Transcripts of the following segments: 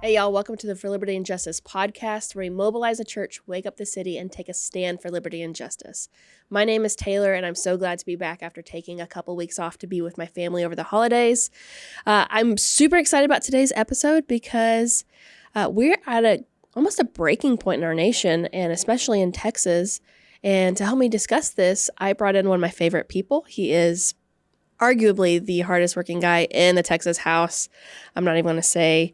Hey, y'all, welcome to the For Liberty and Justice podcast, where we mobilize a church, wake up the city, and take a stand for liberty and justice. My name is Taylor, and I'm so glad to be back after taking a couple weeks off to be with my family over the holidays. I'm super excited about today's episode because we're at almost a breaking point in our nation, and especially in Texas. And to help me discuss this, I brought in one of my favorite people. He is arguably the hardest working guy in the Texas House. I'm not even going to say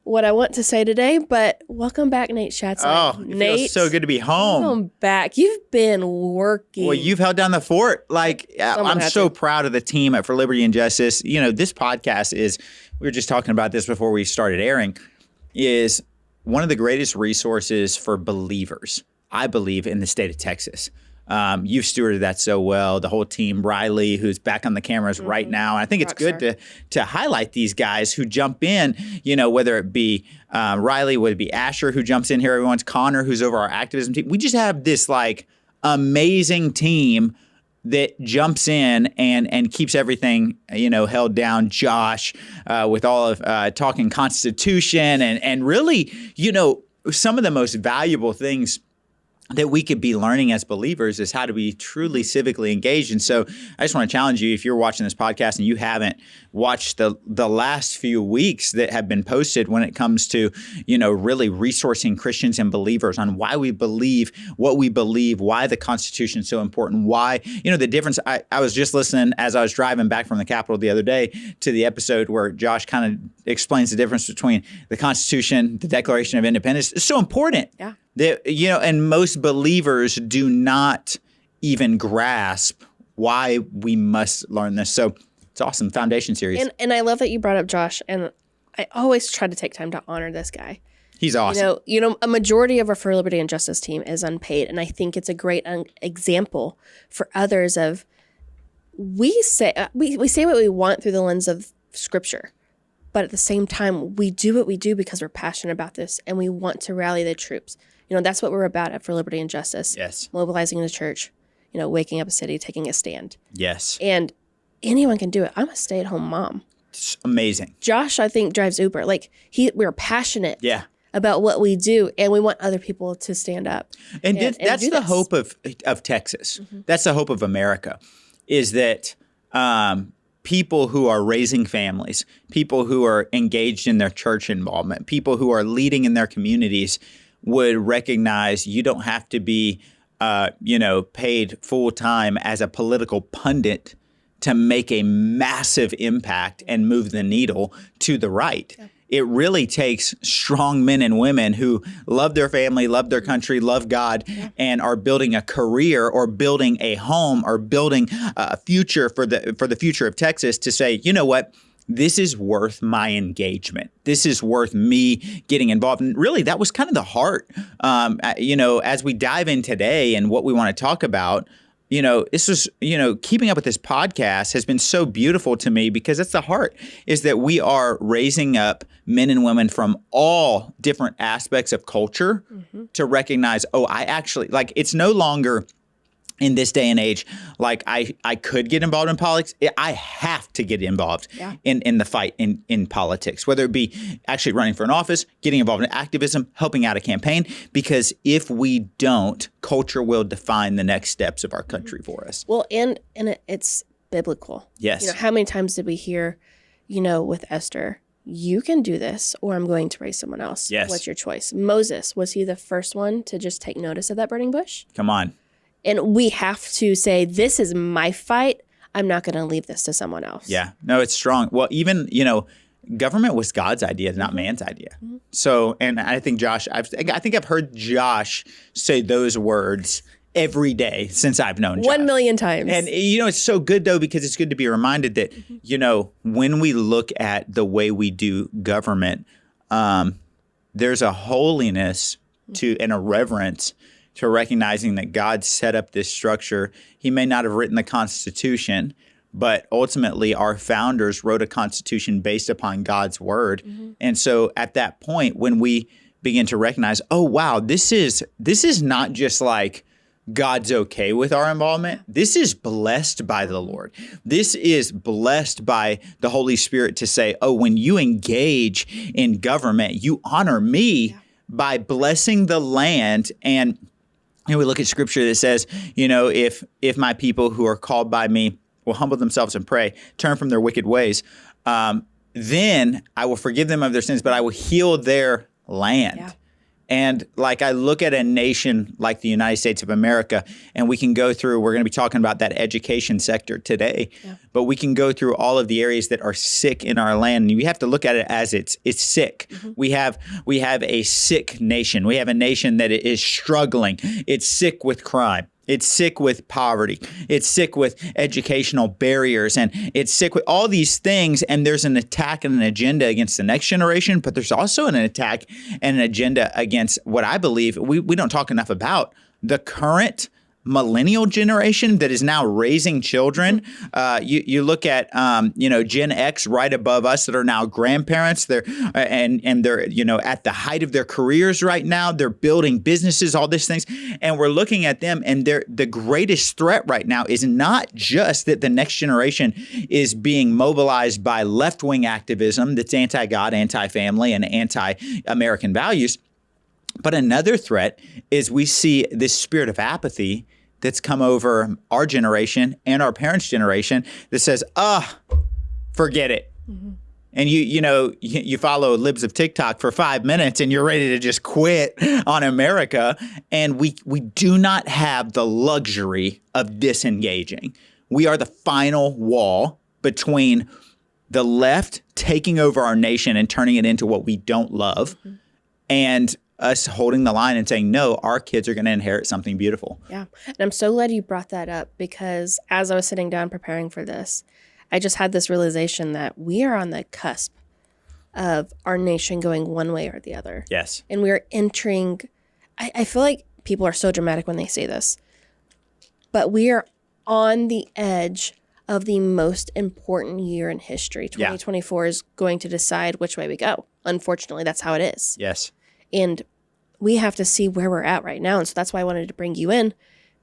what I want to say today, but welcome back, Nate Schatz. Oh, it feels so good to be home. Welcome back. You've been working. Well, you've held down the fort. I'm so proud of the team at For Liberty and Justice. You know, this podcast is, we were just talking about this before we started airing, is one of the greatest resources for believers, I believe, in the state of Texas. You've stewarded that so well. The whole team, Riley, who's back on the cameras right now. I think it's good to highlight these guys who jump in, you know, whether it be Riley, whether it be Asher, who jumps in here every once, Connor, who's over our activism team. We just have this amazing team that jumps in and keeps everything, you know, held down. Josh, with all of talking Constitution and really, you know, some of the most valuable things that we could be learning as believers is how to be truly civically engaged. And so I just want to challenge you, if you're watching this podcast and you haven't watched the last few weeks that have been posted when it comes to, you know, really resourcing Christians and believers on why we believe what we believe, why the Constitution is so important, why, you know, the difference. I was just listening as I was driving back from the Capitol the other day to the episode where Josh kind of explains the difference between the Constitution, the Declaration of Independence. It's so important. Yeah. That, you know, and most believers do not even grasp why we must learn this. So it's awesome. Foundation series. And I love that you brought up Josh. And I always try to take time to honor this guy. He's awesome. You know, a majority of our For Liberty and Justice team is unpaid. And I think it's a great example for others of we say what we want through the lens of Scripture. But at the same time, we do what we do because we're passionate about this and we want to rally the troops. You know, that's what we're about at For Liberty and Justice. Yes. Mobilizing the church, you know, waking up a city, taking a stand. Yes. And anyone can do it. I'm a stay-at-home mom. It's amazing. Josh, I think, drives Uber. We're passionate about what we do, and we want other people to stand up. And that's the hope of Texas. Mm-hmm. That's the hope of America, is that people who are raising families, people who are engaged in their church involvement, people who are leading in their communities would recognize you don't have to be, paid full time as a political pundit to make a massive impact and move the needle to the right. Yeah. It really takes strong men and women who love their family, love their country, love God, and are building a career or building a home or building a future for the future of Texas to say, you know what? This is worth my engagement. This is worth me getting involved. And really, that was kind of the heart, as we dive in today and what we want to talk about. You know, this was, keeping up with this podcast has been so beautiful to me because that's the heart, is that we are raising up men and women from all different aspects of culture to recognize, it's no longer in this day and age, I could get involved in politics. I have to get involved in the fight in politics, whether it be actually running for an office, getting involved in activism, helping out a campaign, because if we don't, culture will define the next steps of our country for us. Well, and it's biblical. Yes. You know, how many times did we hear, with Esther, you can do this or I'm going to raise someone else. Yes. What's your choice? Moses, was he the first one to just take notice of that burning bush? Come on. And we have to say, this is my fight. I'm not going to leave this to someone else. Yeah. No, it's strong. Well, even, government was God's idea, not man's idea. Mm-hmm. So, and I think I think I've heard Josh say those words every day since I've known Josh. 1 million times. And, it's so good, though, because it's good to be reminded that, when we look at the way we do government, there's a holiness to and a reverence to recognizing that God set up this structure. He may not have written the Constitution, but ultimately our founders wrote a Constitution based upon God's word. Mm-hmm. And so at that point, when we begin to recognize, oh, wow, this is not just God's okay with our involvement. This is blessed by the Lord. This is blessed by the Holy Spirit to say, oh, when you engage in government, you honor me by blessing the land. And we look at scripture that says, if my people who are called by me will humble themselves and pray, turn from their wicked ways, then I will forgive them of their sins, but I will heal their land. Yeah. And like I look at a nation like the United States of America, and we can go through, we're going to be talking about that education sector today, but we can go through all of the areas that are sick in our land. And you have to look at it as it's sick. Mm-hmm. We have a sick nation. We have a nation that is struggling. It's sick with crime. It's sick with poverty. It's sick with educational barriers, and it's sick with all these things. And there's an attack and an agenda against the next generation, but there's also an attack and an agenda against what I believe we don't talk enough about, the current millennial generation that is now raising children. You look at Gen X right above us that are now grandparents. They're and they're at the height of their careers right now. They're building businesses, all these things, and we're looking at them. And the greatest threat right now is not just that the next generation is being mobilized by left-wing activism that's anti-God, anti-family, and anti-American values. But another threat is we see this spirit of apathy that's come over our generation and our parents' generation that says, forget it. Mm-hmm. And you follow libs of TikTok for 5 minutes and you're ready to just quit on America. And we do not have the luxury of disengaging. We are the final wall between the left taking over our nation and turning it into what we don't love, and us holding the line and saying, no, our kids are going to inherit something beautiful. Yeah. And I'm so glad you brought that up, because as I was sitting down preparing for this, I just had this realization that we are on the cusp of our nation going one way or the other. Yes. And we're entering, I feel like people are so dramatic when they say this, but we are on the edge of the most important year in history. 2024 is going to decide which way we go. Unfortunately, that's how it is. Yes. And we have to see where we're at right now. And so that's why I wanted to bring you in,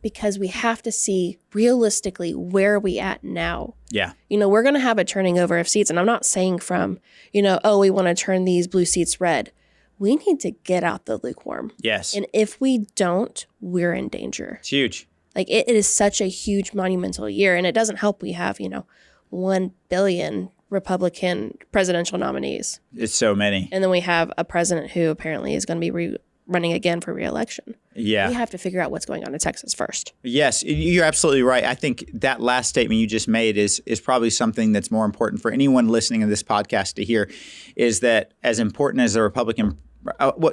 because we have to see realistically where are we at now. Yeah. We're going to have a turning over of seats. And I'm not saying from, we want to turn these blue seats red. We need to get out the lukewarm. Yes. And if we don't, we're in danger. It's huge. Like it is such a huge monumental year. And it doesn't help we have, 1 billion Republican presidential nominees. It's so many. And then we have a president who apparently is going to be running again for re-election. Yeah. We have to figure out what's going on in Texas first. Yes, you're absolutely right. I think that last statement you just made is probably something that's more important for anyone listening to this podcast to hear, is that as important as the Republican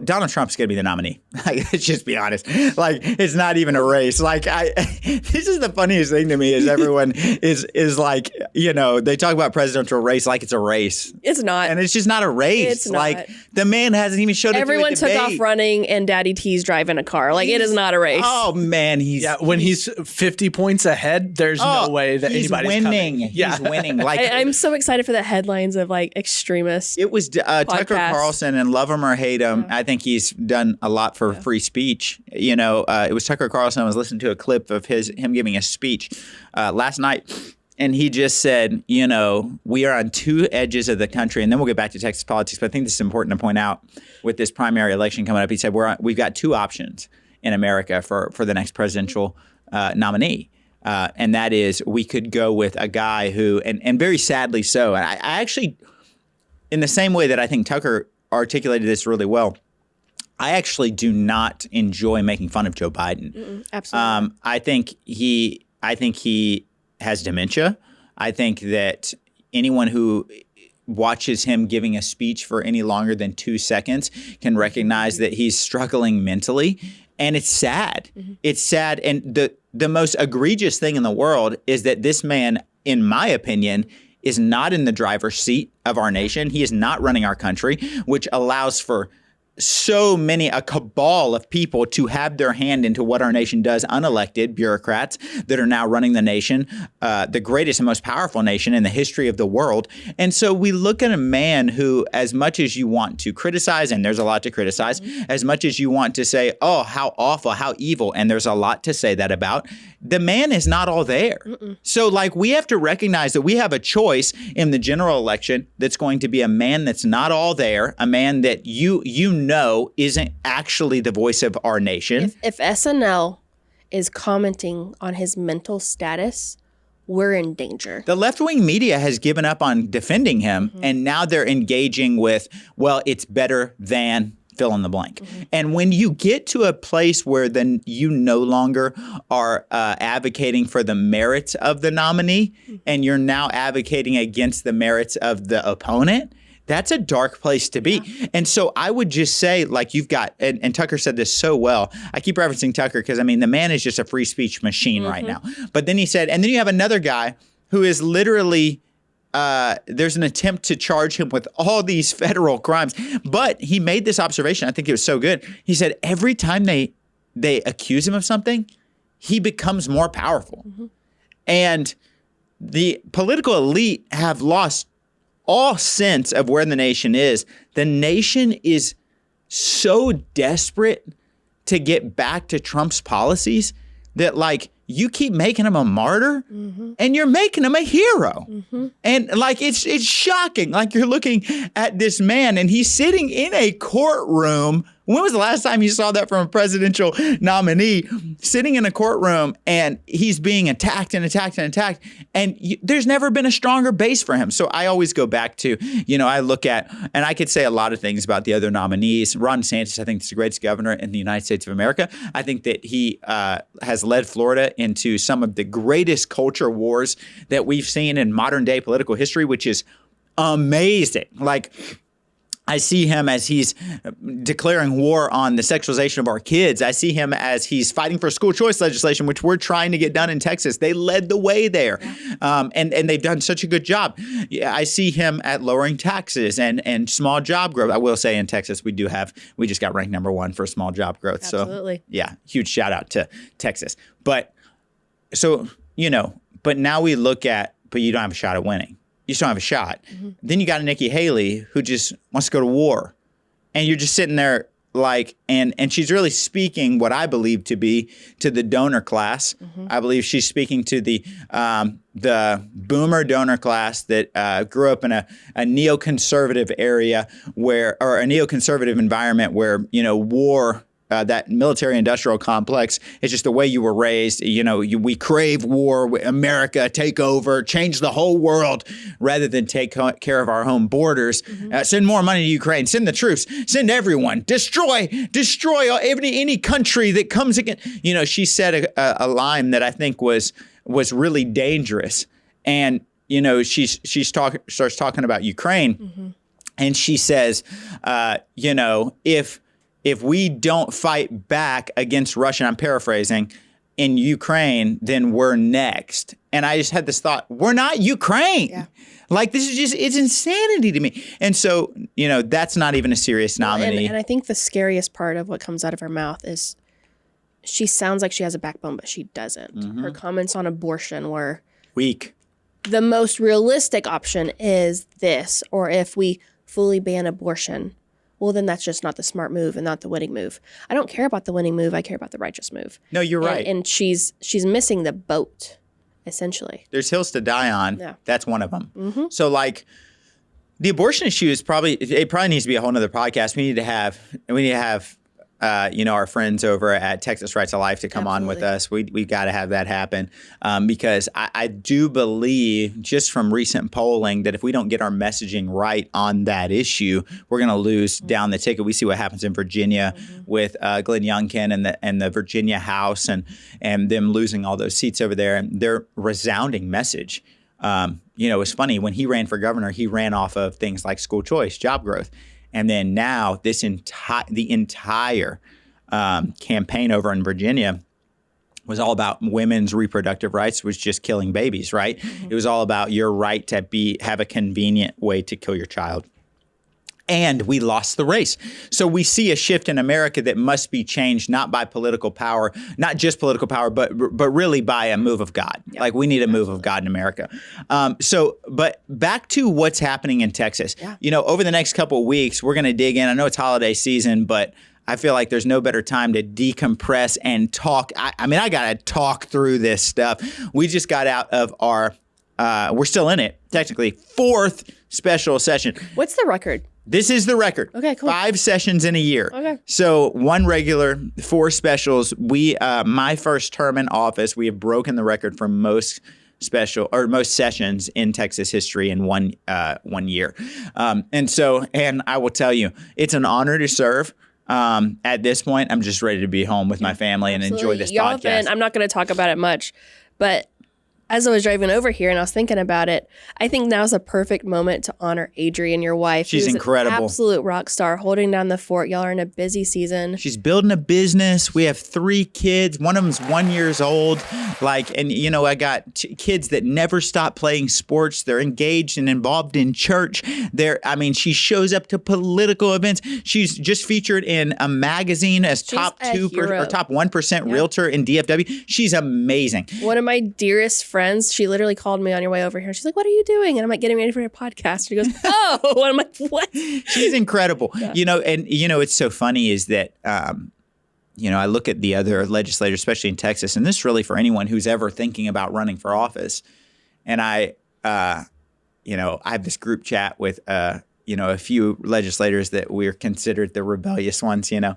Donald Trump's going to be the nominee. Let's just be honest. It's not even a race. This is the funniest thing to me is everyone is like, they talk about presidential race like it's a race. It's not. And it's just not a race. It's not. The man hasn't even showed up to a debate. Everyone took off running and Daddy T's driving a car. It is not a race. Oh, man. When he's 50 points ahead, there's no way that anybody's winning. Coming. He's winning. I'm so excited for the headlines of extremists. It was Tucker Carlson, and love him or hate him. I think he's done a lot for free speech. It was Tucker Carlson. I was listening to a clip of him giving a speech last night, and he just said, we are on two edges of the country, and then we'll get back to Texas politics. But I think this is important to point out with this primary election coming up. He said we've got two options in America for the next presidential nominee. And that is, we could go with a guy who, and very sadly so, and I actually, in the same way that I think Tucker articulated this really well, I actually do not enjoy making fun of Joe Biden. Absolutely. I think he has dementia. I think that anyone who watches him giving a speech for any longer than 2 seconds can recognize that he's struggling mentally. And it's sad. Mm-hmm. It's sad. And the most egregious thing in the world is that this man, in my opinion, is not in the driver's seat of our nation. He is not running our country, which allows for a cabal of people to have their hand into what our nation does, unelected bureaucrats that are now running the nation, the greatest and most powerful nation in the history of the world. And so we look at a man who, as much as you want to criticize, and there's a lot to criticize, as much as you want to say, oh, how awful, how evil, and there's a lot to say that about, the man is not all there. So like we have to recognize that we have a choice in the general election that's going to be a man that's not all there, a man that you know isn't actually the voice of our nation. If SNL is commenting on his mental status, we're in danger. The left-wing media has given up on defending him, and now they're engaging with, well, it's better than fill in the blank. And when you get to a place where then you no longer are advocating for the merits of the nominee, and you're now advocating against the merits of the opponent, that's a dark place to be. Yeah. And so I would just say, like you've got, and Tucker said this so well. I keep referencing Tucker because, I mean, the man is just a free speech machine right now. But then he said, and then you have another guy who is literally, there's an attempt to charge him with all these federal crimes. But he made this observation. I think it was so good. He said, every time they accuse him of something, he becomes more powerful. And the political elite have lost all sense of where the nation is. The nation is so desperate to get back to Trump's policies that, like, you keep making him a martyr and you're making him a hero. And like, it's shocking. Like, you're looking at this man and he's sitting in a courtroom. When was the last time you saw that from a presidential nominee, sitting in a courtroom and he's being attacked and attacked and attacked? And there's never been a stronger base for him. So I always go back to, I look at, and I could say a lot of things about the other nominees. Ron DeSantis, I think, is the greatest governor in the United States of America. I think that he has led Florida into some of the greatest culture wars that we've seen in modern day political history, which is amazing. Like, I see him as he's declaring war on the sexualization of our kids. I see him as he's fighting for school choice legislation, which we're trying to get done in Texas. They led the way there, and they've done such a good job. I see him at lowering taxes and small job growth. I will say in Texas, we just got ranked #1 for small job growth. Absolutely. So yeah, huge shout out to Texas. But but now we look at, but you don't have a shot at winning. You still have a shot. Then you got a Nikki Haley who just wants to go to war. And you're just sitting there like, and she's really speaking what I believe to be to the donor class. I believe she's speaking to the boomer donor class that grew up in a neoconservative area or a neoconservative environment where, war, that military-industrial complex is just the way you were raised. We crave war, America, take over, change the whole world, rather than take care of our home borders. Send more money to Ukraine. Send the troops. Send everyone. Destroy any country that comes against. She said a line that I think was really dangerous. And she starts talking about Ukraine, and she says, if we don't fight back against Russia, I'm paraphrasing, in Ukraine, then we're next. And I just had this thought, we're not Ukraine. Yeah. Like, this is it's insanity to me. And so, that's not even a serious nominee. And I think the scariest part of what comes out of her mouth is she sounds like she has a backbone, but she doesn't. Her comments on abortion were weak. The most realistic option is this, or if we fully ban abortion, well, then that's just not the smart move and not the winning move. I don't care about the winning move. I care about the righteous move. No, you're right. And she's missing the boat, essentially. There's hills to die on. Yeah. That's one of them. So, like, the abortion issue is probably needs to be a whole nother podcast. We need to have our friends over at Texas Rights of Life to come on with us. We got to have that happen because I do believe, just from recent polling, that if we don't get our messaging right on that issue, we're going to lose down the ticket. We see what happens in Virginia with Glenn Youngkin and the Virginia House and them losing all those seats over there. And their resounding message. It's funny, when he ran for governor, he ran off of things like school choice, job growth. And then now the entire campaign over in Virginia was all about women's reproductive rights, was just killing babies, right? It was all about your right to have a convenient way to kill your child. And we lost the race. So we see a shift in America that must be changed, not by political power, not just political power, but really by a move of God. Yep. Like we need a move of God in America. But back to what's happening in Texas. Yeah. Over the next couple of weeks, we're going to dig in. I know it's holiday season, but I feel like there's no better time to decompress and talk. I mean, I got to talk through this stuff. We just got out of our, we're still in it, technically, 4th special session. What's the record? This is the record. Okay, cool. 5 sessions in a year. Okay. So 1 regular, 4 specials. My first term in office, we have broken the record for most sessions in Texas history in one year. And I will tell you, it's an honor to serve. At this point, I'm just ready to be home with my family and enjoy this podcast. I'm not going to talk about it much, but as I was driving over here and I was thinking about it, I think now's a perfect moment to honor Adrienne, your wife. She's incredible. An absolute rock star, holding down the fort. Y'all are in a busy season. She's building a business. We have 3 kids. One of them's 1 year old. I got kids that never stop playing sports. They're engaged and involved in church. She shows up to political events. She's just featured in a magazine as top 2% or top 1% realtor in DFW. She's amazing. One of my dearest friends, she literally called me on your way over here. She's like, "What are you doing?" And I'm like, "Getting ready for your podcast." She goes, "Oh," and I'm like, "What?" She's incredible. Yeah. It's so funny is that, I look at the other legislators, especially in Texas, and this is really for anyone who's ever thinking about running for office. And I have this group chat with, a few legislators that we're considered the rebellious ones, and I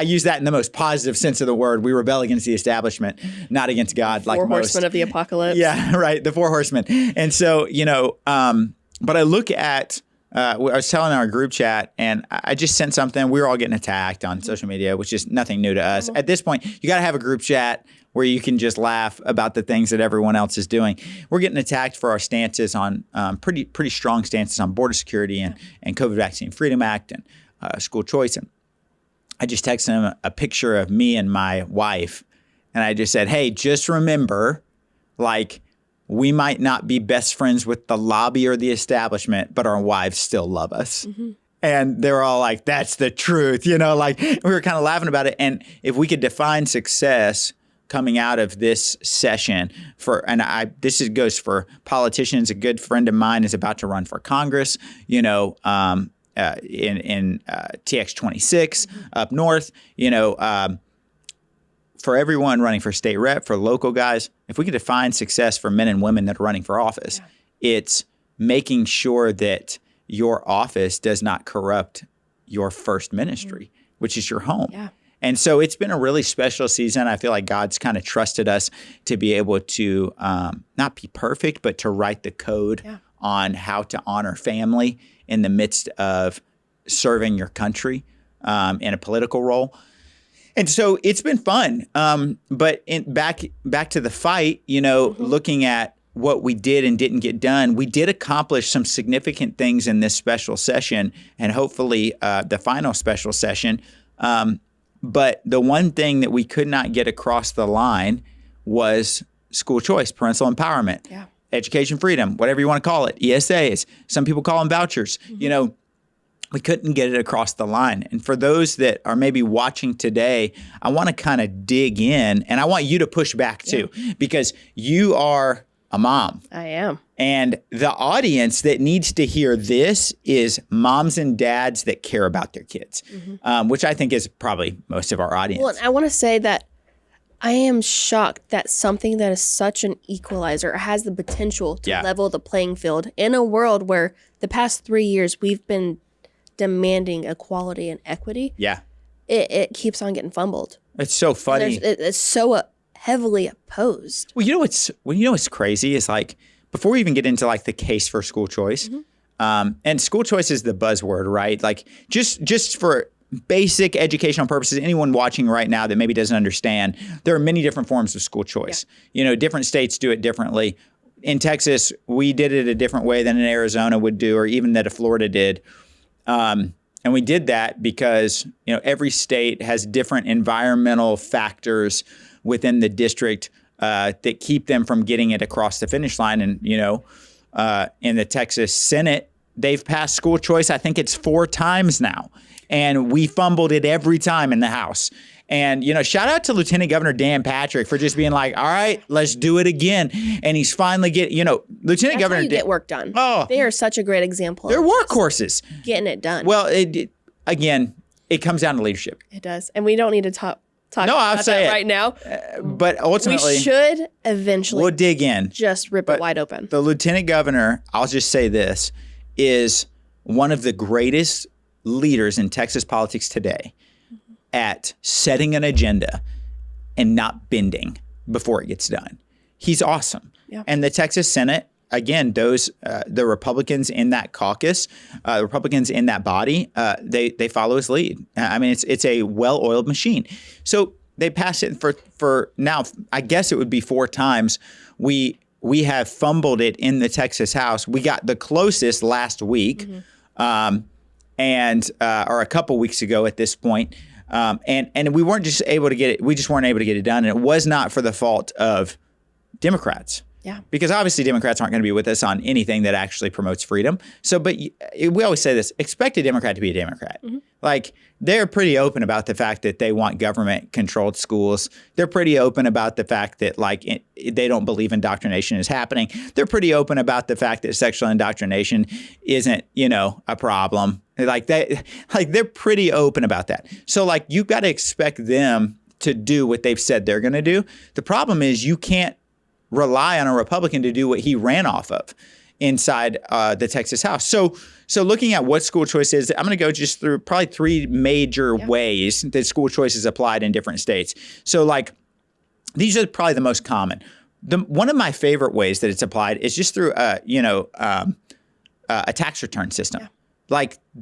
use that in the most positive sense of the word. We rebel against the establishment, not against God, like most. 4 horsemen of the apocalypse. Yeah, right. The 4 horsemen. And so, but I look at, I was telling our group chat, and I just sent something. We were all getting attacked on social media, which is nothing new to us. At this point, you got to have a group chat where you can just laugh about the things that everyone else is doing. We're getting attacked for our stances on pretty strong stances on border security and COVID Vaccine Freedom Act and school choice. And I just texted him a picture of me and my wife, and I just said, "Hey, just remember, we might not be best friends with the lobby or the establishment, but our wives still love us." Mm-hmm. And they were all like, "That's the truth," we were kind of laughing about it. And if we could define success coming out of this session goes for politicians. A good friend of mine is about to run for Congress, in TX26 up north, for everyone running for state rep, for local guys. If we could define success for men and women that are running for office, it's making sure that your office does not corrupt your first ministry, which is your home. Yeah. And so it's been a really special season. I feel like God's kind of trusted us to be able to not be perfect, but to write the code on how to honor family in the midst of serving your country in a political role. And so it's been fun. But back to the fight, looking at what we did and didn't get done, we did accomplish some significant things in this special session and hopefully the final special session. But the one thing that we could not get across the line was school choice, parental empowerment, education freedom, whatever you want to call it, ESAs. Some people call them vouchers. Mm-hmm. We couldn't get it across the line. And for those that are maybe watching today, I want to kind of dig in, and I want you to push back too, because you are a mom. I am. And the audience that needs to hear this is moms and dads that care about their kids, which I think is probably most of our audience. Well, I want to say that I am shocked that something that is such an equalizer has the potential to level the playing field in a world where the past 3 years we've been demanding equality and equity. Yeah. It keeps on getting fumbled. It's so funny. It's so heavily opposed. Well, what's crazy is before we even get into the case for school choice, and school choice is the buzzword, right? Just for basic educational purposes, anyone watching right now that maybe doesn't understand, there are many different forms of school choice. Yeah. Different states do it differently. In Texas, we did it a different way than in Arizona would do, or even that a Florida did. And we did that because, every state has different environmental factors within the district that keep them from getting it across the finish line. And, in the Texas Senate, they've passed school choice. I think it's 4 times now. And we fumbled it every time in the House. And, shout out to Lieutenant Governor Dan Patrick for just being like, all right, let's do it again. And he's finally Lieutenant Governor. How you get work done. Oh, they are such a great example. They're workhorses. Getting it done. Well, it comes down to leadership. It does. And we don't need to talk no, I'll about say that it right now. But ultimately, we should eventually we'll dig in. Just rip it wide open. The Lieutenant Governor, I'll just say this, is one of the greatest leaders in Texas politics today at setting an agenda and not bending before it gets done. He's awesome. Yeah. And the Texas Senate, again, the Republicans in that caucus, the Republicans in that body, they follow his lead. I mean, it's a well-oiled machine. So they passed it for now. I guess it would be 4 times. We have fumbled it in the Texas House. We got the closest last week, or a couple weeks ago at this point. And we weren't just able to get it. We just weren't able to get it done. And it was not for the fault of Democrats. Yeah. Because obviously Democrats aren't going to be with us on anything that actually promotes freedom. So, but we always say this, expect a Democrat to be a Democrat. Mm-hmm. Like, they're pretty open about the fact that they want government-controlled schools. They're pretty open about the fact that, they don't believe indoctrination is happening. They're pretty open about the fact that sexual indoctrination isn't, a problem. They're pretty open about that. So, you've got to expect them to do what they've said they're going to do. The problem is you can't rely on a Republican to do what he ran off of inside the Texas House. So looking at what school choice is, I'm going to go just through probably 3 major ways that school choice is applied in different states. So these are probably the most common. One of my favorite ways that it's applied is just through a tax return system. Yeah.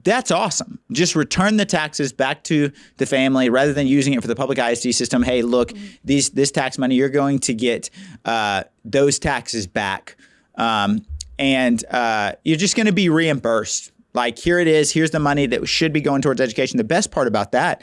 That's awesome. Just return the taxes back to the family rather than using it for the public ISD system. Hey, look, this tax money, you're going to get those taxes back. And you're just going to be reimbursed. Here it is. Here's the money that should be going towards education. The best part about that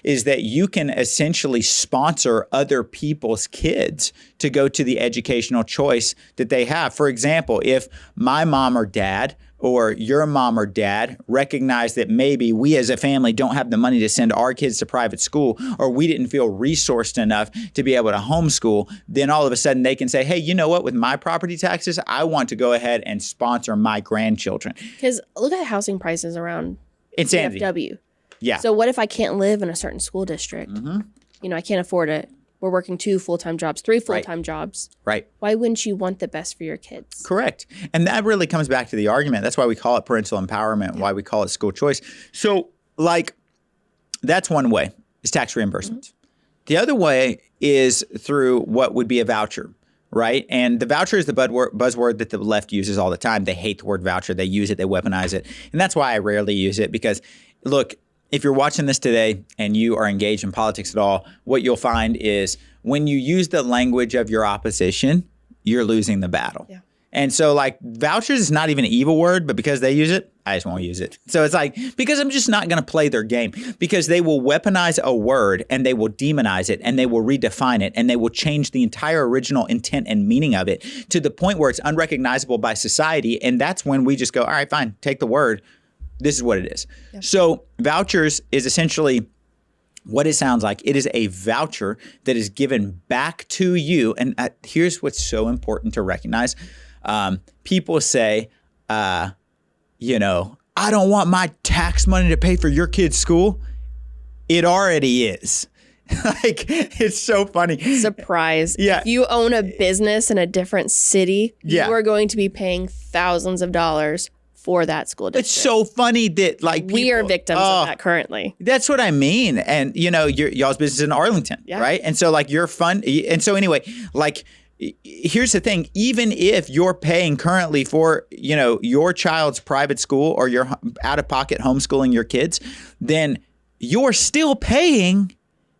is that you can essentially sponsor other people's kids to go to the educational choice that they have. For example, if my mom or dad or your mom or dad recognize that maybe we as a family don't have the money to send our kids to private school, or we didn't feel resourced enough to be able to homeschool, then all of a sudden they can say, hey, you know what? With my property taxes, I want to go ahead and sponsor my grandchildren. Because look at housing prices around insanity. DFW. Yeah. So what if I can't live in a certain school district? Mm-hmm. I can't afford it. We're working 2 full-time jobs, 3 full-time jobs. Right. Why wouldn't you want the best for your kids? Correct. And that really comes back to the argument. That's why we call it parental empowerment, why we call it school choice. So, that's one way, is tax reimbursements. Mm-hmm. The other way is through what would be a voucher, right? And the voucher is the buzzword that the left uses all the time. They hate the word voucher. They use it. They weaponize it. And that's why I rarely use it, because, look, if you're watching this today and you are engaged in politics at all, what you'll find is when you use the language of your opposition, you're losing the battle. Yeah. And so vouchers is not even an evil word, but because they use it, I just won't use it. So it's because I'm just not going to play their game, because they will weaponize a word and they will demonize it and they will redefine it and they will change the entire original intent and meaning of it to the point where it's unrecognizable by society. And that's when we just go, all right, fine, take the word. This is what it is. Yep. So vouchers is essentially what it sounds like. It is a voucher that is given back to you. And here's what's so important to recognize. People say, I don't want my tax money to pay for your kid's school. It already is. It's so funny. Surprise. Yeah. If you own a business in a different city, you are going to be paying thousands of dollars for that school district. It's so funny that people, we are victims of that currently. That's what I mean. And y'all's business is in Arlington, right? And so you're fun. And so anyway, here's the thing. Even if you're paying currently for, your child's private school or you're out of pocket homeschooling your kids, then you're still paying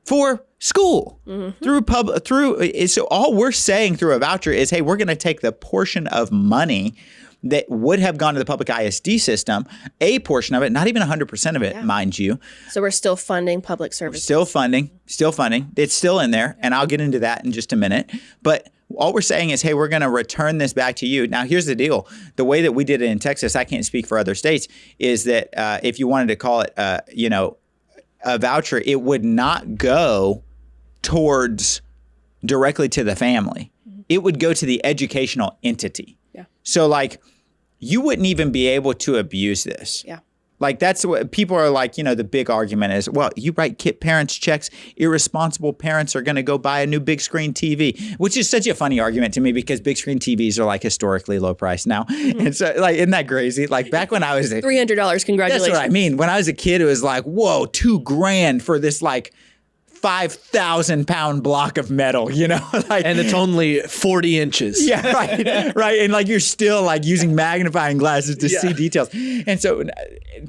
for school through. So all we're saying through a voucher is, hey, we're going to take the portion of money that would have gone to the public ISD system, a portion of it, not even 100% of it, mind you. So we're still funding public services. Still funding. It's still in there. And I'll get into that in just a minute. But All we're saying is, hey, we're going to return this back to you. Now, here's the deal. The way that we did it in Texas, I can't speak for other states, is that if you wanted to call it, a voucher, it would not go towards directly to the family. It would go to the educational entity. Yeah. So like you wouldn't even be able to abuse this. Yeah. Like that's what people are like, the big argument is, well, you write parents checks, irresponsible parents are going to go buy a new big screen TV, which is such a funny argument to me because big screen TVs are like historically low price now. And so like, isn't that crazy? Like back when I was $300, congratulations. That's what I mean. When I was a kid, it was like, whoa, $2,000 for this like 5,000 pound block of metal, like, and it's only 40 inches. Yeah, right. And like, you're still like using magnifying glasses to see details. And so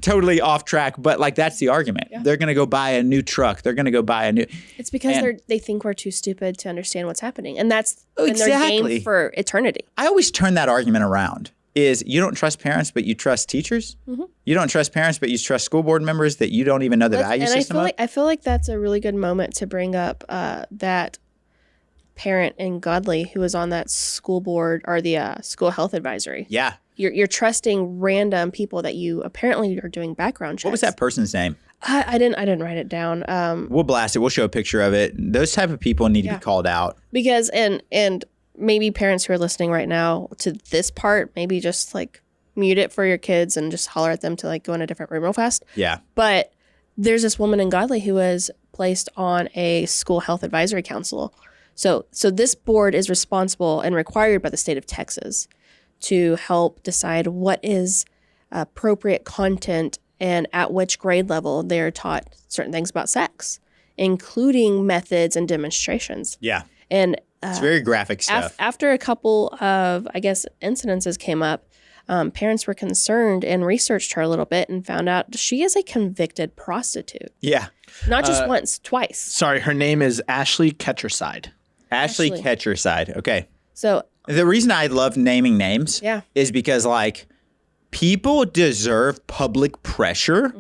totally off track, but like, that's the argument. Yeah. They're going to go buy a new truck. They're going to go buy a new. It's because they think we're too stupid to understand what's happening. And that's in their game for eternity. I always turn that argument around. Is you don't trust parents, but you trust teachers. Mm-hmm. You don't trust parents, but you trust school board members that you don't even know the value system of. I feel like that's a really good moment to bring up that parent in Godly who was on that school board or the school health advisory. Yeah. You're trusting random people that you apparently are doing background checks. What was that person's name? I didn't write it down. We'll blast it. We'll show a picture of it. Those type of people need to be called out. Because and maybe parents who are listening right now to this part, maybe just like mute it for your kids and just holler at them to like go in a different room real fast. Yeah. But there's this woman in Godly who was placed on a school health advisory council. So this board is responsible and required by the state of Texas to help decide what is appropriate content and at which grade level they're taught certain things about sex, including methods and demonstrations. Yeah. And it's very graphic stuff. After a couple of, incidences came up, parents were concerned and researched her a little bit and found out she is a convicted prostitute. Yeah. Not just once, twice. Sorry, her name is Ashley Ketcherside. Ashley Ketcherside. Okay. So the reason I love naming names is because like people deserve public pressure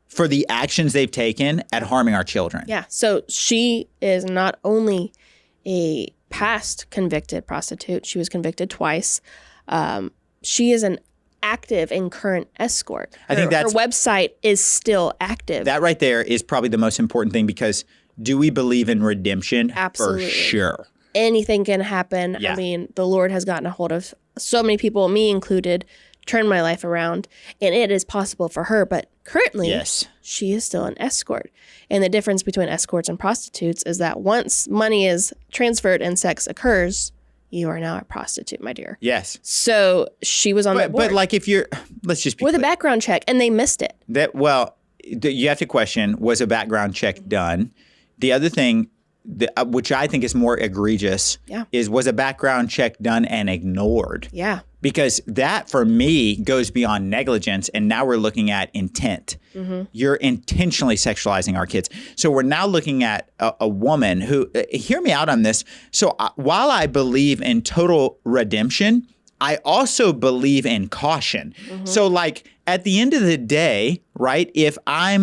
for the actions they've taken at harming our children. Yeah. So she is not only a past convicted prostitute. She was convicted twice. She is an active and current escort. I think her website is still active. That right there is probably the most important thing because do we believe in redemption? Absolutely. For sure. Anything can happen. Yeah. I mean, the Lord has gotten a hold of so many people, me included, turned my life around, and it is possible for her. But currently, she is still an escort. And the difference between escorts and prostitutes is that once money is transferred and sex occurs, you are now a prostitute, my dear. Yes. So she was on that board. But like if you're, let's just be with clear. A background check, and they missed it. You have to question, was a background check done? The other thing, which I think is more egregious, was a background check done and ignored? Yeah. Because that, for me, goes beyond negligence, and now we're looking at intent. Mm-hmm. You're intentionally sexualizing our kids. So we're now looking at a woman who, hear me out on this. So while I believe in total redemption, I also believe in caution. Mm-hmm. So like at the end of the day, right, if I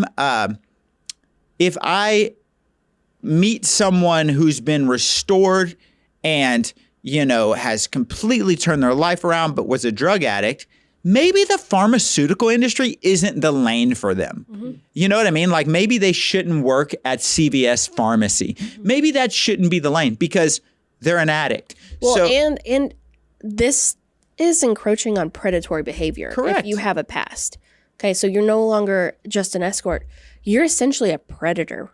meet someone who's been restored and has completely turned their life around, but was a drug addict, maybe the pharmaceutical industry isn't the lane for them. Mm-hmm. You know what I mean? Like maybe they shouldn't work at CVS Pharmacy. Mm-hmm. Maybe that shouldn't be the lane because they're an addict. Well, and this is encroaching on predatory behavior. Correct. If you have a past. Okay, so you're no longer just an escort. You're essentially a predator.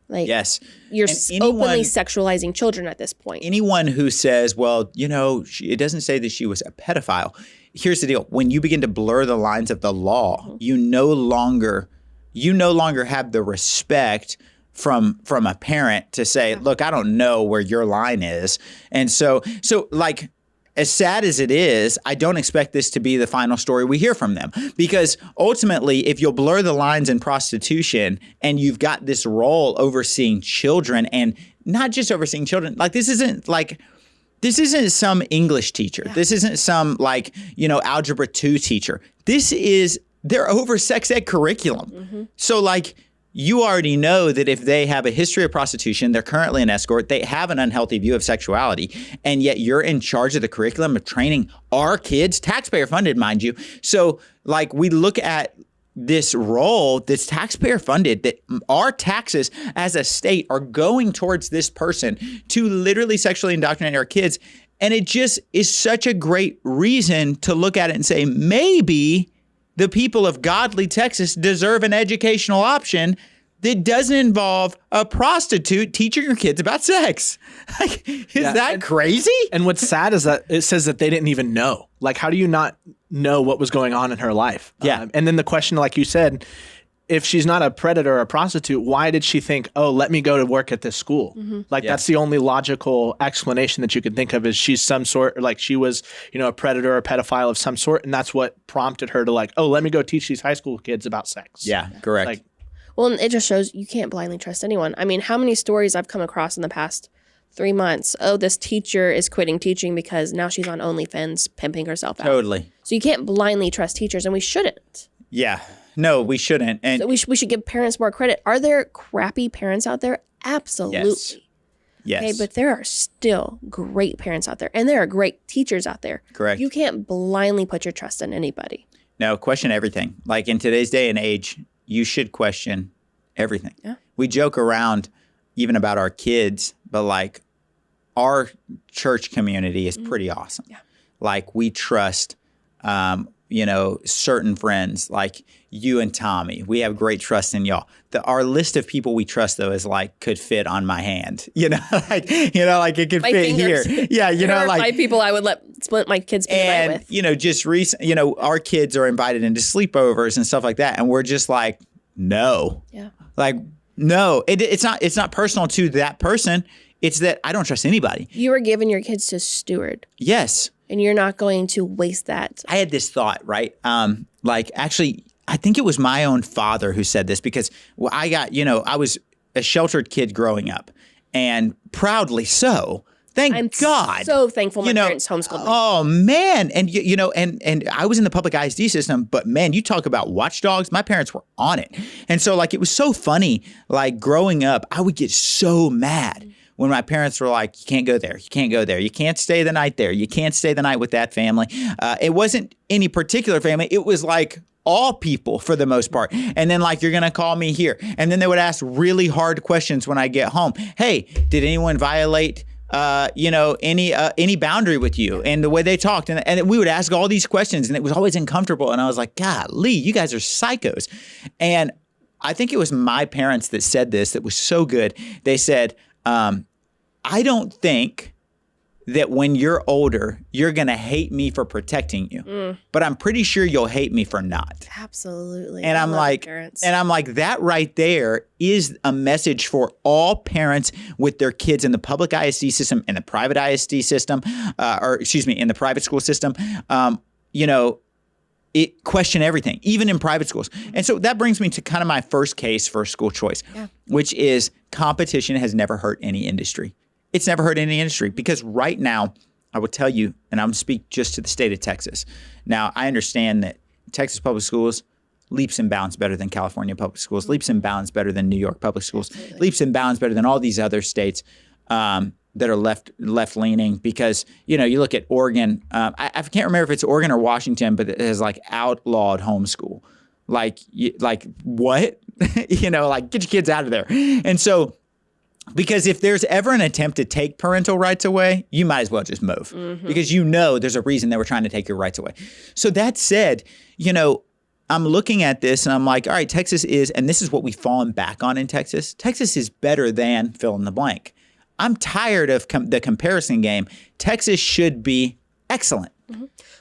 Like, yes. You're openly sexualizing children at this point. Anyone who says, well, it doesn't say that she was a pedophile. Here's the deal. When you begin to blur the lines of the law, you no longer have the respect from a parent to say, look, I don't know where your line is. And so like, as sad as it is, I don't expect this to be the final story we hear from them. Because ultimately, if you'll blur the lines in prostitution and you've got this role overseeing children and not just overseeing children, like this isn't some English teacher. Yeah. This isn't some Algebra 2 teacher. They're over sex ed curriculum. Mm-hmm. So like you already know that if they have a history of prostitution, they're currently an escort, they have an unhealthy view of sexuality, and yet you're in charge of the curriculum of training our kids, taxpayer funded, mind you. So like we look at this role that's taxpayer funded, that our taxes as a state are going towards this person to literally sexually indoctrinate our kids. And it just is such a great reason to look at it and say, maybe the people of godly Texas deserve an educational option that doesn't involve a prostitute teaching your kids about sex. Like, is that crazy? And what's sad is that it says that they didn't even know. Like, how do you not know what was going on in her life? Yeah. And then the question, like you said, if she's not a predator or a prostitute, why did she think, oh, let me go to work at this school? Like, that's the only logical explanation that you can think of, is she's some sort, like she was, a predator or a pedophile of some sort. And that's what prompted her to like, oh, let me go teach these high school kids about sex. Yeah, correct. Like, well, and it just shows you can't blindly trust anyone. I mean, how many stories I've come across in the past 3 months? Oh, this teacher is quitting teaching because now she's on OnlyFans pimping herself out. Totally. So you can't blindly trust teachers, and we shouldn't. Yeah. No, we shouldn't. And so we should give parents more credit. Are there crappy parents out there? Absolutely. Yes. Okay, but there are still great parents out there, and there are great teachers out there. Correct. You can't blindly put your trust in anybody. No, question everything. Like in today's day and age, you should question everything. Yeah. We joke around even about our kids, but like our church community is pretty awesome. Yeah. Like we trust, certain friends like you and Tommy. We have great trust in y'all. Our list of people we trust though is like could fit on my hand. Like it could my fit fingers. here. Yeah, there are 5 people I would let split my kids' night with. Just recent, our kids are invited into sleepovers and stuff like that, and we're just like, no. Yeah. Like, no. It's not personal to that person. It's that I don't trust anybody. You were giving your kids to steward. Yes. And you're not going to waste that. I had this thought, right? Actually, I think it was my own father who said this, because I was a sheltered kid growing up, and proudly so. Thank God. I'm so thankful my parents homeschooled me. Oh man. And and I was in the public ISD system, but man, you talk about watchdogs. My parents were on it. And so like it was so funny, like growing up, I would get so mad when my parents were like, you can't go there. You can't go there. You can't stay the night there. You can't stay the night with that family. It wasn't any particular family. It was like all people for the most part. And then like, you're going to call me here. And then they would ask really hard questions when I get home. Hey, did anyone violate any boundary with you? And the way they talked, and we would ask all these questions, and it was always uncomfortable. And I was like, golly, you guys are psychos. And I think it was my parents that said this that was so good. They said, I don't think that when you're older, you're going to hate me for protecting you, but I'm pretty sure you'll hate me for not. Absolutely. And I'm like, that right there is a message for all parents with their kids in the public ISD system and the private ISD system, in the private school system. It question everything, even in private schools. And so that brings me to kind of my first case for school choice, which is competition has never hurt any industry. It's never hurt any industry, because right now, I will tell you, and I'm going to speak just to the state of Texas. Now, I understand that Texas public schools, leaps and bounds better than California public schools, leaps and bounds better than New York public schools, leaps and bounds better than all these other states that are left leaning, because you look at Oregon. I can't remember if it's Oregon or Washington, but it has like outlawed homeschool. Like what? Like get your kids out of there. And so, because if there's ever an attempt to take parental rights away, you might as well just move, because there's a reason they were trying to take your rights away. So that said, I'm looking at this and I'm like, all right, Texas is, and this is what we've fallen back on in Texas. Texas is better than fill in the blank. I'm tired of the comparison game. Texas should be excellent.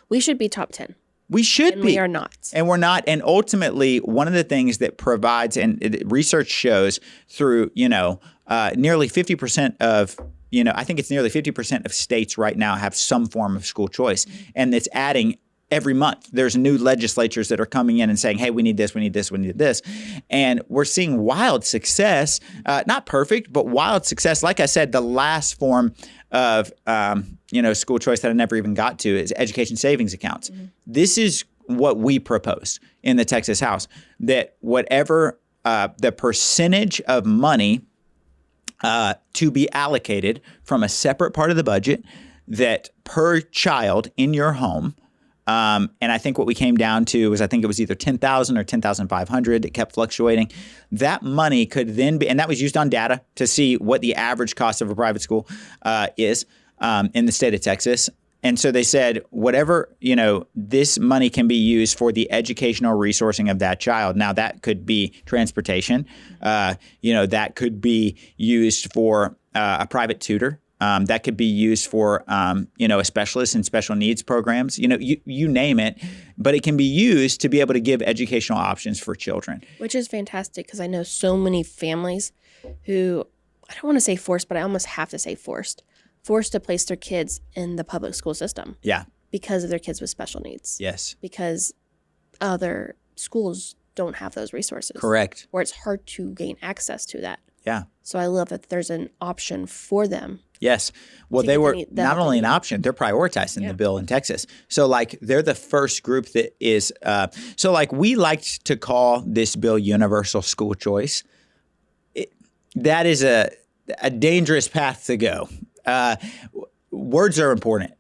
We should be top 10. We should be. We are not. And we're not. And ultimately, one of the things that provides, and research shows through, nearly 50% of, I think it's nearly 50% of states right now have some form of school choice. And it's adding every month. There's new legislatures that are coming in and saying, hey, we need this, we need this, we need this. And we're seeing wild success, not perfect, but wild success. Like I said, the last form of, school choice that I never even got to is education savings accounts. This is what we propose in the Texas House, that whatever the percentage of money to be allocated from a separate part of the budget that per child in your home. And I think what we came down to was, I think it was either 10,000 or 10,500. It kept fluctuating. That money could then be, and that was used on data to see what the average cost of a private school is in the state of Texas. And so they said, whatever, this money can be used for the educational resourcing of that child. Now, that could be transportation. That could be used for a private tutor. That could be used for, a specialist in special needs programs. You name it, but it can be used to be able to give educational options for children. Which is fantastic, because I know so many families who, I don't want to say forced, but I almost have to say forced to place their kids in the public school system. Yeah. Because of their kids with special needs. Yes. Because other schools don't have those resources. Correct. Or it's hard to gain access to that. Yeah. So I love that there's an option for them. Yes. Well, they were not only an option, they're prioritized in the bill in Texas. So they're the first group that is, we liked to call this bill universal school choice. That is a dangerous path to go. Words are important.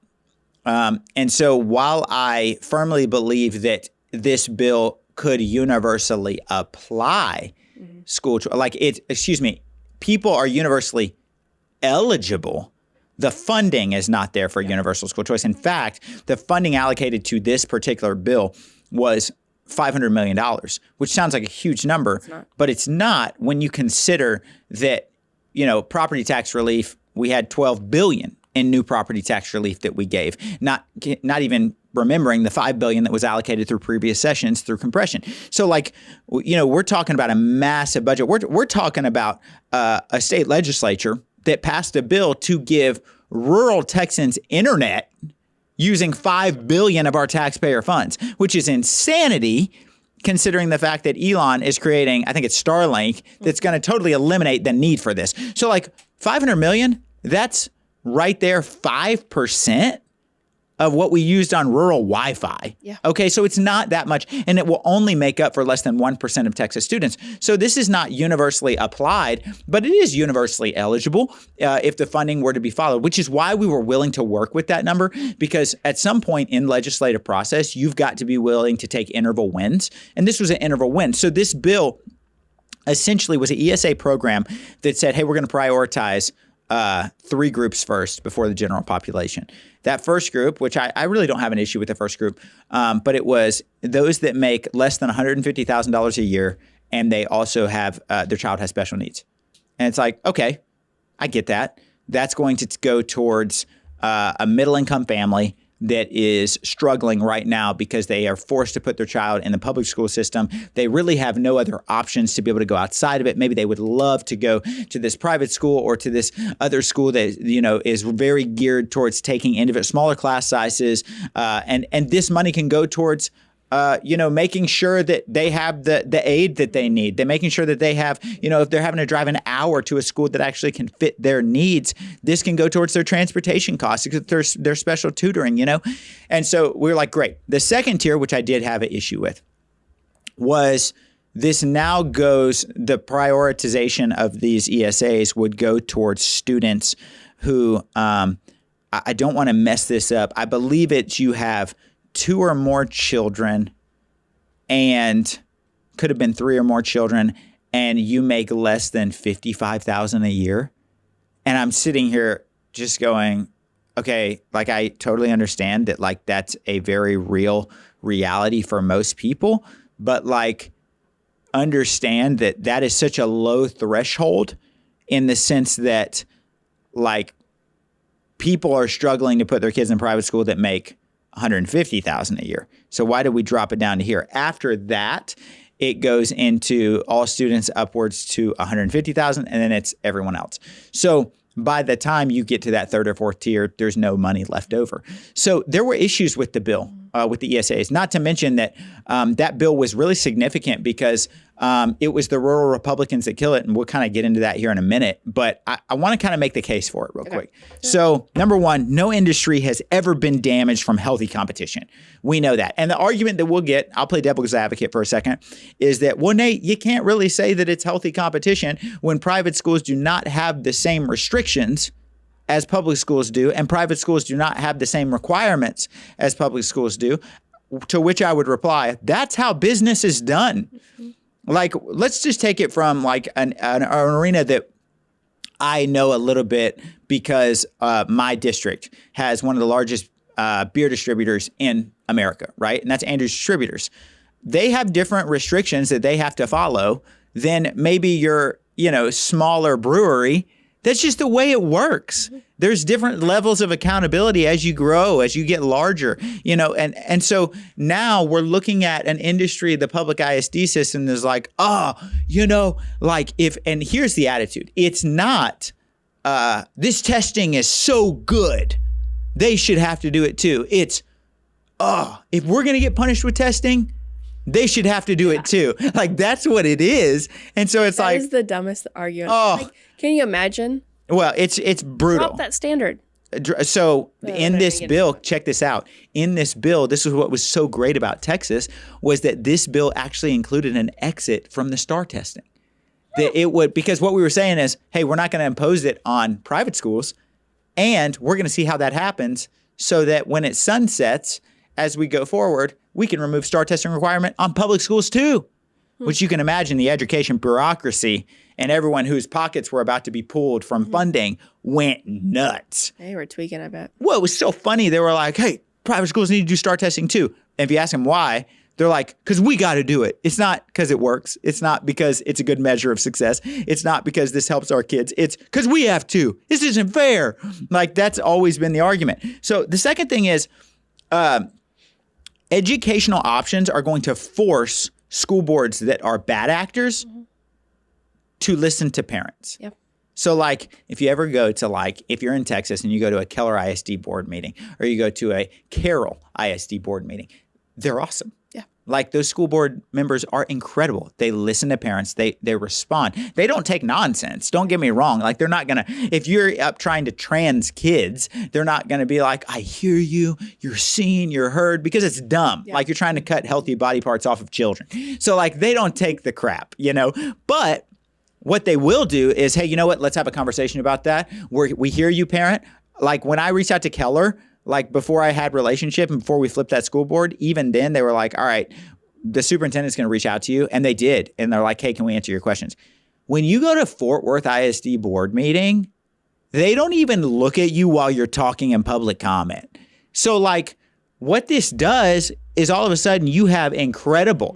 And so while I firmly believe that this bill could universally apply school choice, people are universally eligible. The funding is not there for universal school choice. In fact, the funding allocated to this particular bill was $500 million, which sounds like a huge number, but it's not when you consider that, property tax relief, we had $12 billion in new property tax relief that we gave, not even remembering the $5 billion that was allocated through previous sessions through compression. So we're talking about a massive budget. We're talking about a state legislature that passed a bill to give rural Texans internet using $5 billion of our taxpayer funds, which is insanity considering the fact that Elon is creating, I think it's Starlink, that's going to totally eliminate the need for this. So $500 million, that's right there 5% of what we used on rural Wi-Fi. Yeah. Okay, so it's not that much, and it will only make up for less than 1% of Texas students. So this is not universally applied, but it is universally eligible if the funding were to be followed, which is why we were willing to work with that number, because at some point in legislative process, you've got to be willing to take interval wins, and this was an interval win. So this bill essentially was an ESA program that said, hey, we're going to prioritize 3 groups first before the general population. That first group, which I really don't have an issue with the first group, but it was those that make less than $150,000 a year, and they also have their child has special needs. And it's okay, I get that. That's going to go towards a middle-income family that is struggling right now because they are forced to put their child in the public school system. They really have no other options to be able to go outside of it. Maybe they would love to go to this private school or to this other school that, is very geared towards taking individual smaller class sizes. And this money can go towards making sure that they have the aid that they need. They're making sure that they have, if they're having to drive an hour to a school that actually can fit their needs, this can go towards their transportation costs, their special tutoring, And so we're like, great. The second tier, which I did have an issue with, was this now goes, the prioritization of these ESAs would go towards students who, I don't want to mess this up. I believe you have 2 or more children, and could have been 3 or more children, and you make less than $55,000 a year. And I'm sitting here just going, okay, I totally understand that that's a very real reality for most people, but understand that is such a low threshold in the sense that people are struggling to put their kids in private school that make $150,000 a year. So why did we drop it down to here? After that, it goes into all students upwards to $150,000, and then it's everyone else. So by the time you get to that 3rd or 4th tier, there's no money left over. So there were issues with the bill. with the ESAs. Not to mention that that bill was really significant because it was the rural Republicans that kill it. And we'll kind of get into that here in a minute. But I want to kind of make the case for it real quick. So number one, no industry has ever been damaged from healthy competition. We know that. And the argument that we'll get, I'll play devil's advocate for a second, is that, well, Nate, you can't really say that it's healthy competition when private schools do not have the same restrictions as public schools do, and private schools do not have the same requirements as public schools do, to which I would reply, that's how business is done. Like, let's just take it from like an arena that I know a little bit because my district has one of the largest beer distributors in America, right? And that's Andrews Distributors. They have different restrictions that they have to follow than maybe your, smaller brewery. That's just the way it works. There's different levels of accountability as you grow, as you get larger, and so now we're looking at an industry, the public ISD system is like, and here's the attitude. It's not, this testing is so good, they should have to do it too. It's, if we're going to get punished with testing, they should have to do it too. Like, that's what it is. And so it's that is the dumbest argument. Like, can you imagine? Well, it's brutal. Drop that standard. So in this bill, check this out. In this bill, this is what was so great about Texas, was that this bill actually included an exit from the STAR testing. That it would, because what we were saying is, hey, we're not going to impose it on private schools, and we're going to see how that happens so that when it sunsets, as we go forward, we can remove STAR testing requirement on public schools too, which you can imagine the education bureaucracy and everyone whose pockets were about to be pulled from funding went nuts. They were tweaking, I bet. Well, it was so funny. They were like, hey, private schools need to do STAR testing too. And if you ask them why, they're like, because we got to do it. It's not because it works. It's not because it's a good measure of success. It's not because this helps our kids. It's because we have to. This isn't fair. Like, that's always been the argument. So the second thing is, educational options are going to force school boards that are bad actors to listen to parents. Yep. So like, if you ever go to if you're in Texas and you go to a Keller ISD board meeting or you go to a Carroll ISD board meeting, they're awesome. Yeah. Like, those school board members are incredible. They listen to parents. They respond. They don't take nonsense. Don't get me wrong. Like, they're not going to, if you're up trying to trans kids, they're not going to be like, I hear you, you're seen, you're heard, because it's dumb. Yeah. Like, you're trying to cut healthy body parts off of children. So like, they don't take the crap, but what they will do is, hey, you know what? Let's have a conversation about that. We hear you, parent. Like, when I reached out to Keller, like, before I had relationship and before we flipped that school board, even then they were like, all right, the superintendent's going to reach out to you. And they did. And they're like, hey, can we answer your questions? When you go to Fort Worth ISD board meeting, they don't even look at you while you're talking in public comment. So like, what this does is all of a sudden you have incredible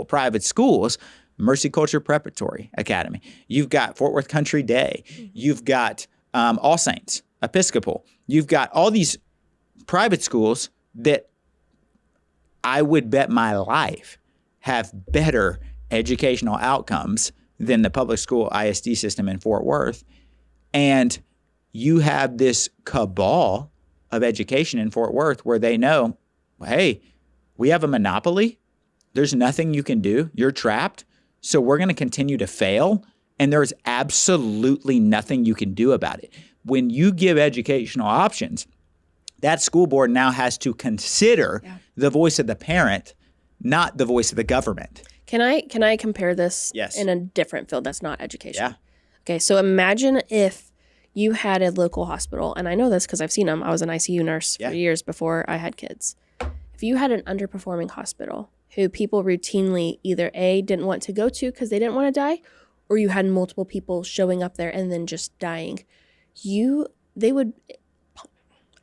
private schools. Mercy Culture Preparatory Academy. You've got Fort Worth Country Day. You've got All Saints, Episcopal. You've got all these private schools that I would bet my life have better educational outcomes than the public school ISD system in Fort Worth. And you have this cabal of education in Fort Worth where they know, hey, we have a monopoly. There's nothing you can do. You're trapped. So we're going to continue to fail, and there's absolutely nothing you can do about it. When you give educational options, that school board now has to consider the voice of the parent, not the voice of the government. Can I compare this in a different field that's not education? Yeah. Okay, so imagine if you had a local hospital, and I know this because I've seen them. I was an ICU nurse for years before I had kids. If you had an underperforming hospital who people routinely either A, didn't want to go to because they didn't want to die, or you had multiple people showing up there and then just dying, they would,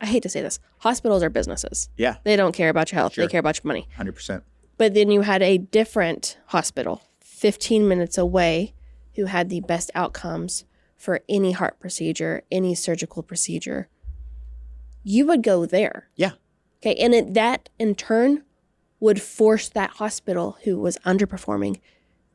I hate to say this, hospitals are businesses. Yeah. They don't care about your health. Sure. They care about your money. 100%. But then you had a different hospital 15 minutes away who had the best outcomes for any heart procedure, any surgical procedure. You would go there. Yeah. Okay. And that in turn would force that hospital who was underperforming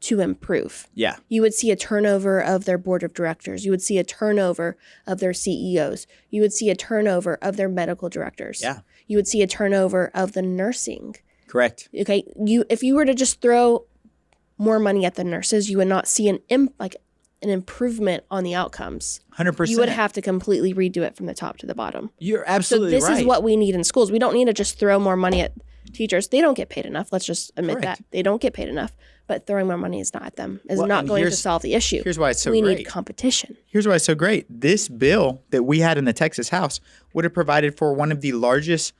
to improve. Yeah. You would see a turnover of their board of directors. You would see a turnover of their CEOs. You would see a turnover of their medical directors. Yeah. You would see a turnover of the nursing. Correct. Okay, if you were to just throw more money at the nurses, you would not see an improvement on the outcomes. 100%. You would have to completely redo it from the top to the bottom. You're absolutely right. So this is what we need in schools. We don't need to just throw more money at teachers. They don't get paid enough. Let's just admit that. They don't get paid enough. But throwing more money is not at them. Is not going to solve the issue. Here's why it's so great. great. We need competition. Here's why it's so great. This bill that we had in the Texas House would have provided for one of the largest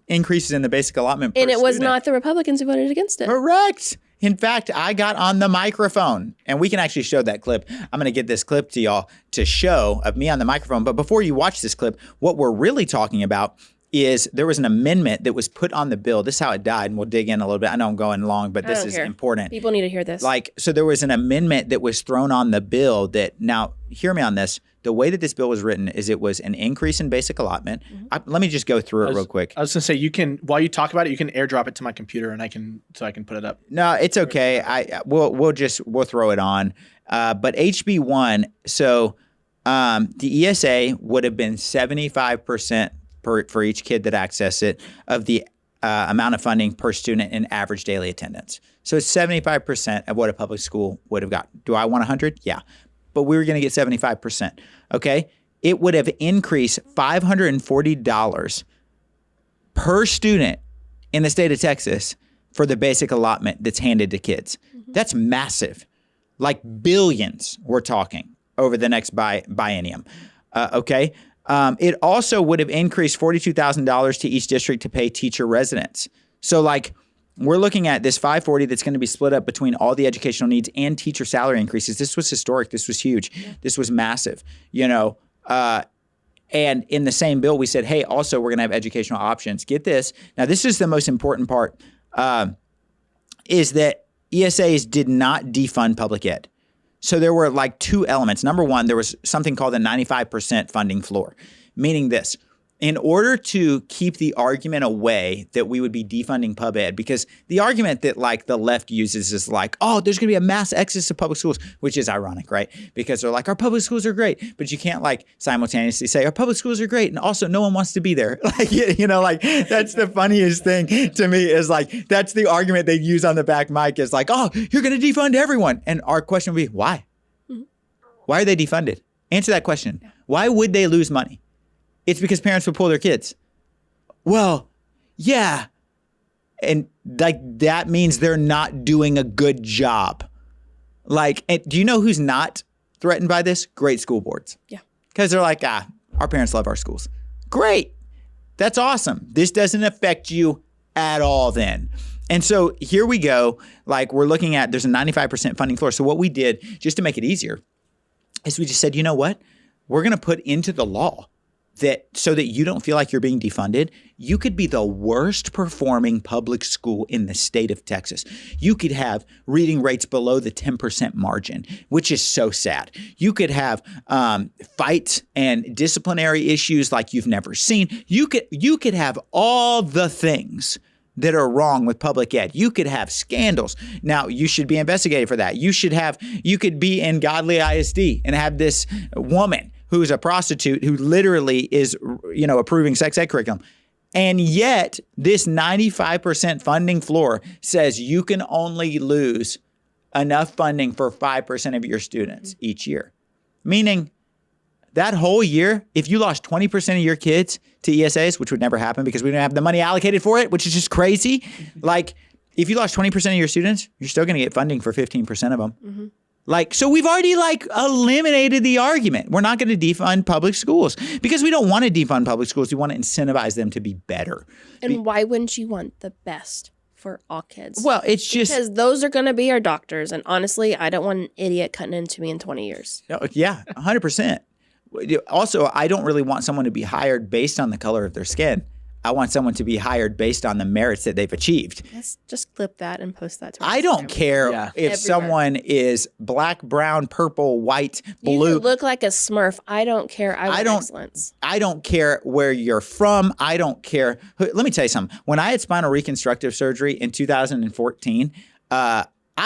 increases in the basic allotment per And it was student. not the Republicans who voted against it. Correct. In fact, I got on the microphone, and we can actually show that clip. I'm going to get this clip to y'all to show of me on the microphone. But before you watch this clip, what we're really talking about is there was an amendment that was put on the bill. This is how it died, and we'll dig in a little bit. I know I'm going long, but this is important. People need to hear this. So there was an amendment that was thrown on the bill that, now, hear me on this. The way that this bill was written is it was an increase in basic allotment. Let me just go through it real quick. I was going to say, you can, while you talk about it, you can airdrop it to my computer and I can put it up. No, it's okay. We'll throw it on. But HB1, so the ESA would have been 75% for each kid that accessed it of the amount of funding per student in average daily attendance. So it's 75% of what a public school would have got. Do I want 100? Yeah. But we were going to get 75%. Okay. It would have increased $540 per student in the state of Texas for the basic allotment that's handed to kids. That's massive. Like billions we're talking over the next biennium. Okay. It also would have increased $42,000 to each district to pay teacher residents. So we're looking at this $540 that's going to be split up between all the educational needs and teacher salary increases. This was historic. This was huge. Yeah. This was massive, and in the same bill, we said, hey, also, we're going to have educational options. Get this. Now, this is the most important part, is that ESAs did not defund public ed. So there were two elements. Number one, there was something called a 95% funding floor, meaning this. In order to keep the argument away that we would be defunding pub ed, because the argument that the left uses is oh, there's going to be a mass exodus of public schools, which is ironic, right? Because they're our public schools are great, but you can't simultaneously say our public schools are great and also no one wants to be there. That's the funniest thing to me is that's the argument they use on the back mic is oh, you're going to defund everyone. And our question would be, why? Mm-hmm. Why are they defunded? Answer that question. Yeah. Why would they lose money? It's because parents would pull their kids. Well, yeah. And that means they're not doing a good job. And do you know who's not threatened by this? Great school boards. Yeah. Because they're our parents love our schools. Great. That's awesome. This doesn't affect you at all then. And so here we go. We're looking at, there's a 95% funding floor. So what we did, just to make it easier, is we just said, you know what? We're going to put into the law that so that you don't feel like you're being defunded, you could be the worst performing public school in the state of Texas. You could have reading rates below the 10% margin, which is so sad. You could have fights and disciplinary issues like you've never seen. You could have all the things that are wrong with public ed. You could have scandals. Now, you should be investigated for that. You could be in Godly ISD and have this woman who's a prostitute who literally is, approving sex ed curriculum. And yet this 95% funding floor says you can only lose enough funding for 5% of your students each year. Meaning that whole year, if you lost 20% of your kids to ESAs, which would never happen because we don't have the money allocated for it, which is just crazy. If you lost 20% of your students, you're still going to get funding for 15% of them. Mm-hmm. So we've already eliminated the argument. We're not going to defund public schools because we don't want to defund public schools. We want to incentivize them to be better. And why wouldn't you want the best for all kids? Well, it's just because those are going to be our doctors. And honestly, I don't want an idiot cutting into me in 20 years. Yeah, 100%. Also, I don't really want someone to be hired based on the color of their skin. I want someone to be hired based on the merits that they've achieved. Let's just clip that and post that to us. I don't care if someone is black, brown, purple, white, blue. You look like a Smurf. I don't care. I want excellence. I don't care where you're from. I don't care. Let me tell you something. When I had spinal reconstructive surgery in 2014, I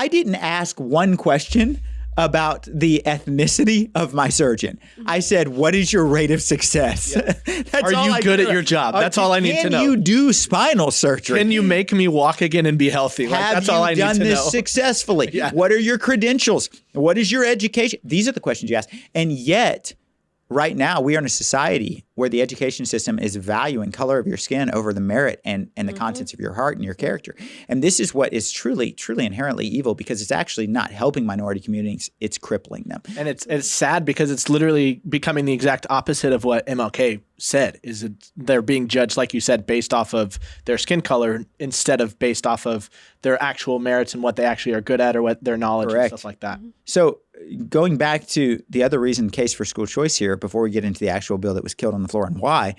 didn't ask one question about the ethnicity of my surgeon. I said, what is your rate of success? Yeah. Are you good at your job? That's all I need to know. Can you do spinal surgery? Can you make me walk again and be healthy? That's all I need to know. Have you done this successfully? Yeah. What are your credentials? What is your education? These are the questions you ask. And yet, right now, we are in a society where the education system is valuing color of your skin over the merit and the contents of your heart and your character. And this is what is truly, truly inherently evil, because it's actually not helping minority communities. It's crippling them. And it's sad because it's literally becoming the exact opposite of what MLK said, is they're being judged, like you said, based off of their skin color instead of based off of their actual merits and what they actually are good at or what their knowledge and stuff like that. So going back to the other reason case for school choice here, before we get into the actual bill that was killed on the floor and why,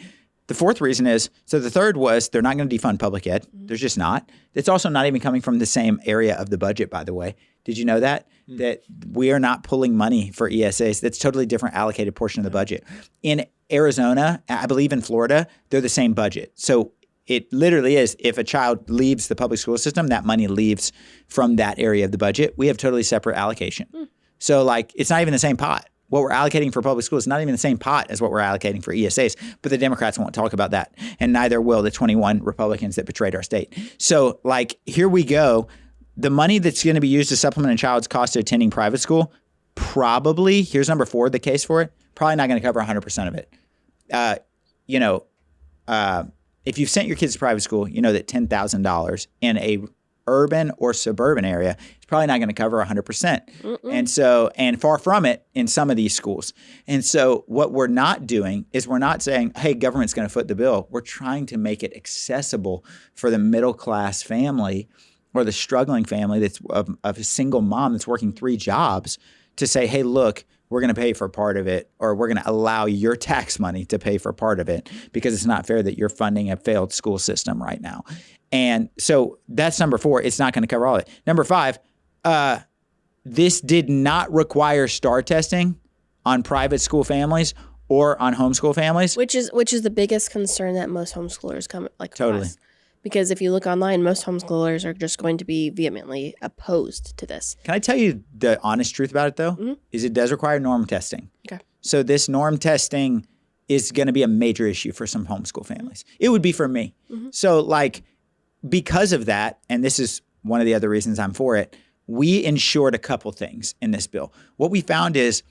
the fourth reason is, so the third was they're not going to defund public ed. There's just not. It's also not even coming from the same area of the budget, by the way. Did you know that? That we are not pulling money for ESAs. That's totally different allocated portion of the budget. In Arizona, I believe in Florida, they're the same budget. So it literally is, if a child leaves the public school system, that money leaves from that area of the budget. We have totally separate allocation. So like, it's not even the same pot. What we're allocating for public schools is not even the same pot as what we're allocating for ESAs. But the Democrats won't talk about that. And neither will the 21 Republicans that betrayed our state. So like, here we go. The money that's going to be used to supplement a child's cost of attending private school, probably, here's number 4, the case for it, probably not going to cover 100% of it. If you've sent your kids to private school, you know that $10,000 in a urban or suburban area is probably not going to cover 100%. And far from it in some of these schools. And so what we're not doing is we're not saying, hey, government's going to foot the bill. We're trying to make it accessible for the middle class family or the struggling family that's of a single mom that's working 3 jobs to say, hey, look, we're going to pay for part of it, or we're going to allow your tax money to pay for part of it, because it's not fair that you're funding a failed school system right now. And so that's number 4. It's not going to cover all of it. Number 5, this did not require STAR testing on private school families or on homeschool families. Which is the biggest concern that most homeschoolers come Totally. across. Because if you look online, most homeschoolers are just going to be vehemently opposed to this. Can I tell you the honest truth about it, though? Is it does require norm testing. Okay. So this norm testing is going to be a major issue for some homeschool families. It would be for me. So like, because of that, and this is one of the other reasons I'm for it, we ensured a couple things in this bill. What we found is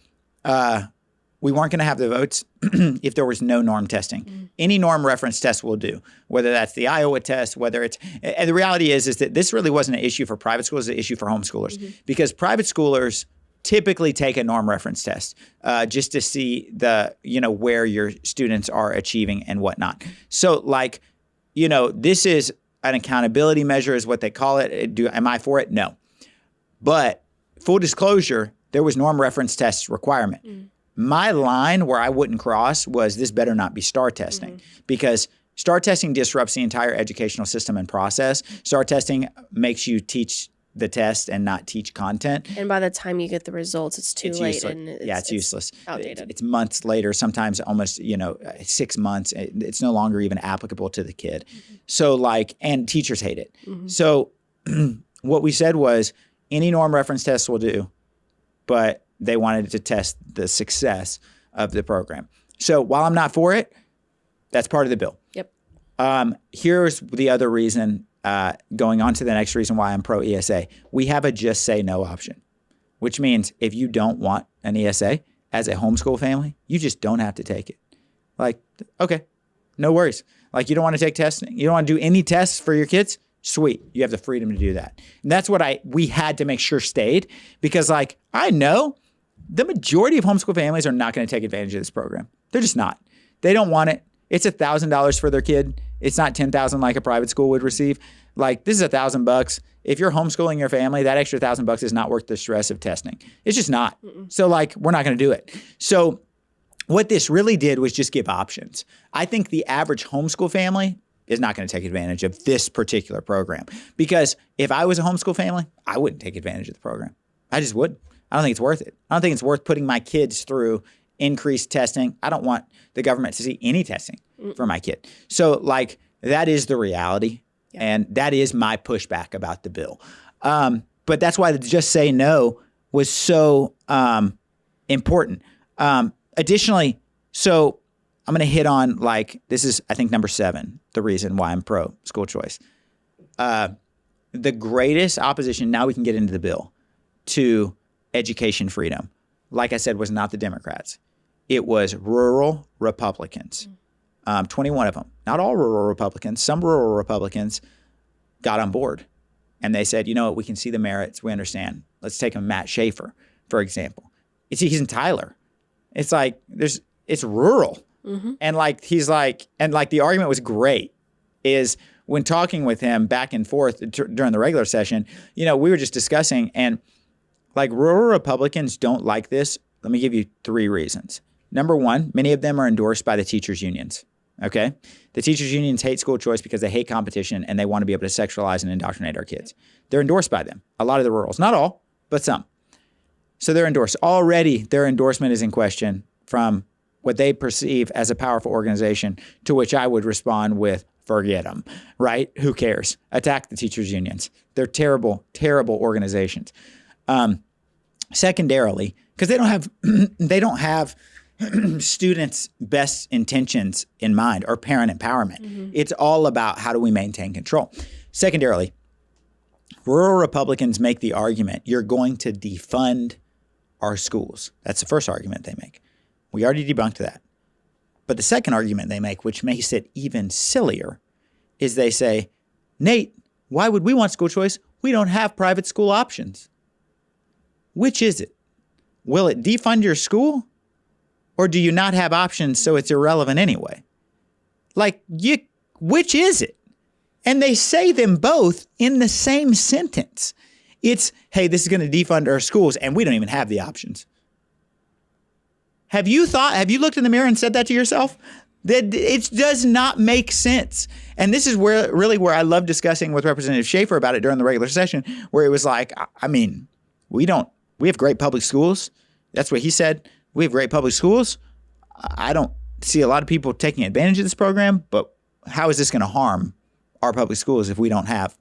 we weren't going to have the votes if there was no norm testing. Any norm reference test will do, whether that's the Iowa test, whether it's, and the reality is that this really wasn't an issue for private schools, it's an issue for homeschoolers, because private schoolers typically take a norm reference test just to see where your students are achieving and whatnot. So like, this is an accountability measure is what they call it. Am I for it? No. But full disclosure, there was norm reference test requirement. My line where I wouldn't cross was this better not be STAR testing, because STAR testing disrupts the entire educational system and process. STAR testing makes you teach the test and not teach content. And by the time you get the results, it's too late. Useless. And it's useless. Outdated. It's months later, sometimes almost 6 months. It's no longer even applicable to the kid. So like, and teachers hate it. So what we said was any norm reference test will do, but they wanted to test the success of the program. So while I'm not for it, that's part of the bill. Yep. Here's the other reason, going on to the next reason why I'm pro ESA. We have a just say no option, which means if you don't want an ESA as a homeschool family, you just don't have to take it. Like, okay, no worries. Like, you don't want to take testing, you don't want to do any tests for your kids? Sweet. You have the freedom to do that. And that's what we had to make sure stayed, because like, I know the majority of homeschool families are not going to take advantage of this program. They're just not. They don't want it. It's $1,000 for their kid. It's not $10,000 like a private school would receive. Like, this is $1,000. If you're homeschooling your family, that extra $1,000 is not worth the stress of testing. It's just not. So like, we're not going to do it. So what this really did was just give options. I think the average homeschool family is not going to take advantage of this particular program, because if I was a homeschool family, I wouldn't take advantage of the program. I just wouldn't. I don't think it's worth it. I don't think it's worth putting my kids through increased testing. I don't want the government to see any testing for my kid. So like, that is the reality. Yeah. And that is my pushback about the bill. But that's why the just say no was so important. Additionally, so I'm going to hit on this is, I think, number 7, the reason why I'm pro school choice. The greatest opposition, now we can get into the bill, to education freedom, like I said, was not the Democrats. It was rural Republicans. 21 of them. Not all rural Republicans. Some rural Republicans got on board. And they said, you know what, we can see the merits. We understand. Let's take Matt Schaefer, for example. He's in Tyler. It's it's rural. Mm-hmm. And the argument was great is when talking with him back and forth during the regular session, we were just discussing, and rural Republicans don't like this. Let me give you 3 reasons. Number 1, many of them are endorsed by the teachers' unions. Okay? The teachers' unions hate school choice because they hate competition and they want to be able to sexualize and indoctrinate our kids. They're endorsed by them. A lot of the rurals. Not all, but some. So they're endorsed. Already their endorsement is in question from what they perceive as a powerful organization, to which I would respond with, forget them, right? Who cares? Attack the teachers' unions. They're terrible, terrible organizations. Secondarily, because they don't have students' best intentions in mind or parent empowerment. Mm-hmm. It's all about how do we maintain control. Secondarily, rural Republicans make the argument, you're going to defund our schools. That's the first argument they make. We already debunked that. But the second argument they make, which makes it even sillier, is they say, Nate, why would we want school choice? We don't have private school options. Which is it? Will it defund your school? Or do you not have options so it's irrelevant anyway? Which is it? And they say them both in the same sentence. It's, hey, this is going to defund our schools, and we don't even have the options. Have you looked in the mirror and said that to yourself? That it does not make sense. And this is where I love discussing with Representative Schaefer about it during the regular session, where it was we have great public schools. That's what he said. We have great public schools. I don't see a lot of people taking advantage of this program, but how is this going to harm our public schools if we don't have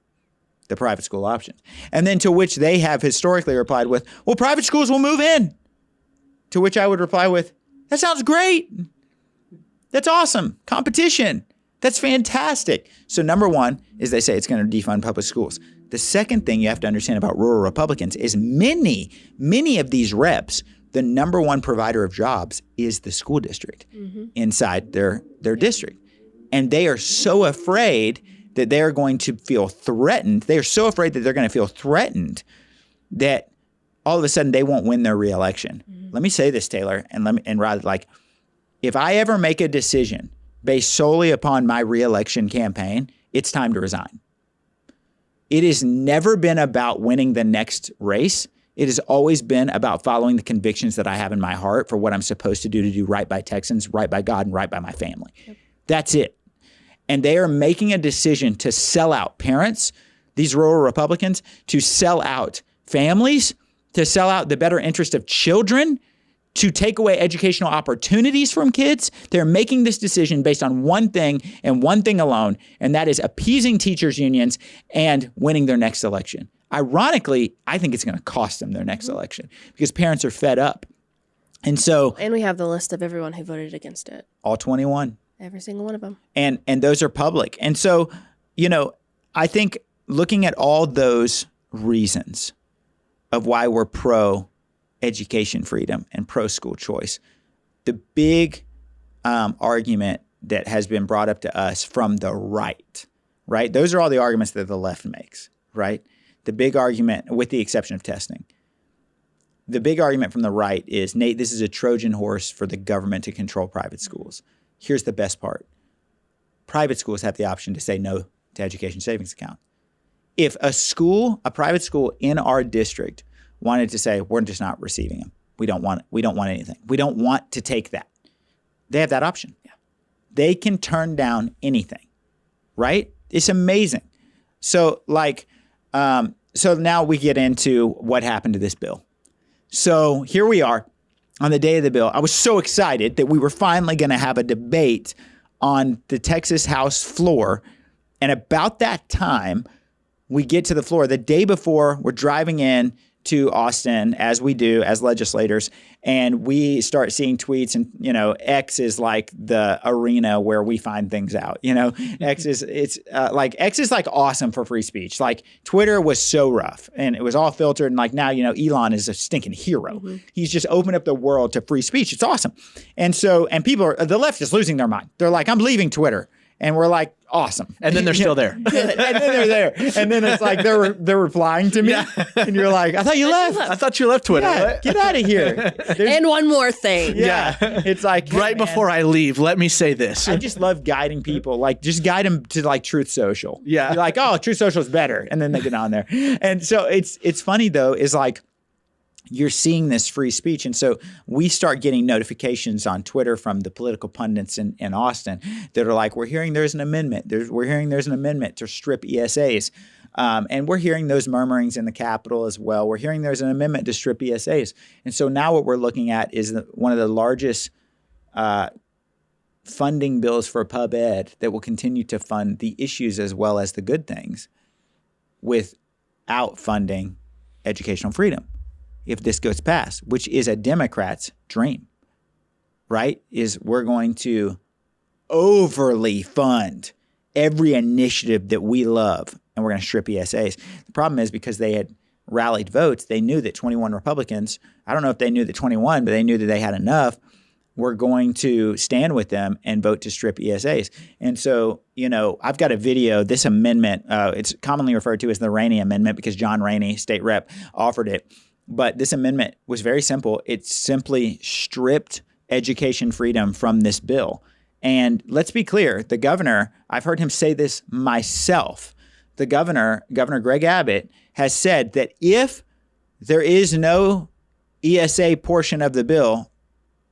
the private school options? And then to which they have historically replied with, well, private schools will move in. To which I would reply with, that sounds great. That's awesome. Competition. That's fantastic. So number 1 is they say it's going to defund public schools. The second thing you have to understand about rural Republicans is many of these reps, the number 1 provider of jobs is the school district inside their district. And they are so afraid that they're going to feel threatened. They are so afraid that they're going to feel threatened that all of a sudden they won't win their reelection. Mm-hmm. Let me say this, Taylor, if I ever make a decision based solely upon my reelection campaign, it's time to resign. It has never been about winning the next race. It has always been about following the convictions that I have in my heart for what I'm supposed to do right by Texans, right by God, and right by my family. Yep. That's it. And they are making a decision to sell out parents, these rural Republicans, to sell out families, to sell out the better interest of children, to take away educational opportunities from kids. They're making this decision based on one thing and one thing alone, and that is appeasing teachers' unions and winning their next election. Ironically, I think it's going to cost them their next election because parents are fed up. And we have the list of everyone who voted against it. All 21. Every single one of them. And those are public. And so, I think looking at all those reasons of why we're pro education freedom and pro school choice, the big argument that has been brought up to us from the right? Those are all the arguments that the left makes, right? The big argument, with the exception of testing, the big argument from the right is, Nate, this is a Trojan horse for the government to control private schools. Here's the best part. Private schools have the option to say no to education savings account. If a private school in our district wanted to say, we're just not receiving them. We don't want anything. We don't want to take that. They have that option. Yeah. They can turn down anything, right? It's amazing. So so now we get into what happened to this bill. So here we are on the day of the bill. I was so excited that we were finally going to have a debate on the Texas House floor. And about that time, we get to the floor. The day before, we're driving in to Austin, as we do as legislators, and we start seeing tweets, and X is like the arena where we find things out. X is X is like awesome for free speech. Like Twitter was so rough and it was all filtered, and like now Elon is a stinking hero. He's just opened up the world to free speech. It's awesome, and the left is losing their mind. They're like, I'm leaving Twitter. And we're like, awesome. And then they're still there. Good. And then they're there. And then it's like they're replying to me. Yeah. And you're like, I thought you left. I thought you left Twitter. Yeah, get out of here. And one more thing. Yeah. It's like, right before I leave, let me say this. I just love guiding people. Like, just guide them to like Truth Social. Yeah. You're like, oh, Truth Social is better. And then they get on there. And so it's funny though, is like, you're seeing this free speech. And so we start getting notifications on Twitter from the political pundits in Austin that are like, we're hearing there's an amendment. We're hearing there's an amendment to strip ESAs. And we're hearing those murmurings in the Capitol as well. We're hearing there's an amendment to strip ESAs. And so now what we're looking at is one of the largest funding bills for pub ed that will continue to fund the issues as well as the good things without funding educational freedom. If this goes past, which is a Democrat's dream, right? Is we're going to overly fund every initiative that we love, and we're going to strip ESAs. The problem is because they had rallied votes, they knew that 21 Republicans, I don't know if they knew that 21, but they knew that they had enough, were going to stand with them and vote to strip ESAs. And so, I've got a video, this amendment, it's commonly referred to as the Rainey Amendment because John Rainey, state rep, offered it. But this amendment was very simple. It simply stripped education freedom from this bill. And let's be clear, the governor, I've heard him say this myself. The Governor Greg Abbott, has said that if there is no ESA portion of the bill,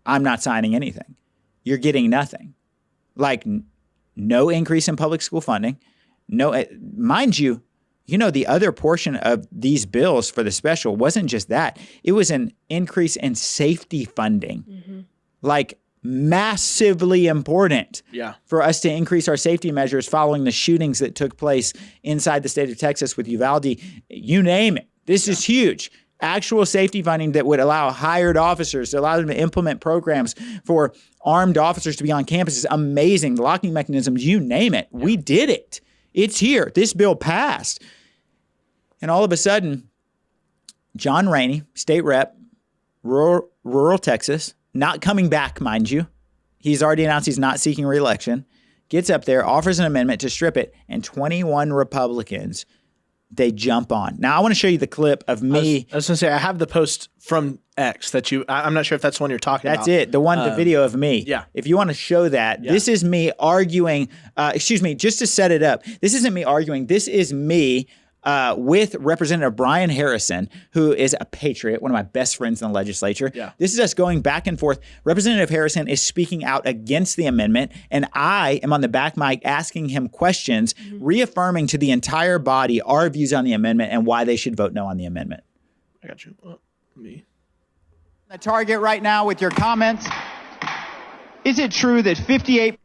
I'm not signing anything. You're getting nothing. Like no increase in public school funding. No, mind you, the other portion of these bills for the special wasn't just that. It was an increase in safety funding, like massively important for us to increase our safety measures following the shootings that took place inside the state of Texas with Uvalde. You name it. This is huge. Actual safety funding that would allow hired officers, to allow them to implement programs for armed officers to be on campus is amazing. The locking mechanisms, you name it. Yeah. We did it. It's here. This bill passed. And all of a sudden, John Rainey, state rep, rural Texas, not coming back, mind you. He's already announced he's not seeking re-election. Gets up there, offers an amendment to strip it, and 21 Republicans, they jump on. Now, I want to show you the clip of me. I was going to say, I have the post from X that I'm not sure if that's the one you're talking about. That's it. The video of me. Yeah. If you want to show that, this is me arguing, just to set it up. This isn't me arguing. This is me with Representative Brian Harrison, who is a patriot, one of my best friends in the legislature. Yeah. This is us going back and forth. Representative Harrison is speaking out against the amendment, and I am on the back mic asking him questions, reaffirming to the entire body our views on the amendment and why they should vote no on the amendment. I got you. Me. The target right now with your comments. Is it true that 58%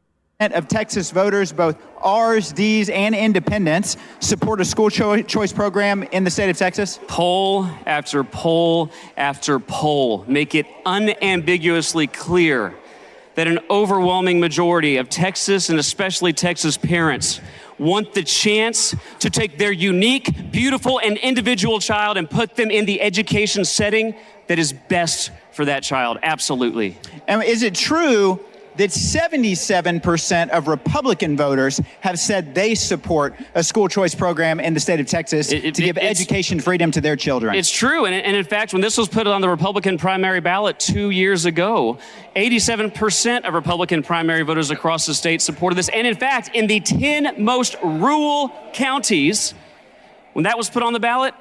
of Texas voters, both R's, D's, and independents, support a school choice program in the state of Texas? Poll after poll after poll make it unambiguously clear that an overwhelming majority of Texas and especially Texas parents want the chance to take their unique, beautiful, and individual child and put them in the education setting that is best for that child. Absolutely. And is it true that 77% of Republican voters have said they support a school choice program in the state of Texas to give education freedom to their children? It's true. And in fact, when this was put on the Republican primary ballot 2 years ago, 87% of Republican primary voters across the state supported this. And in fact, in the 10 most rural counties, when that was put on the ballot,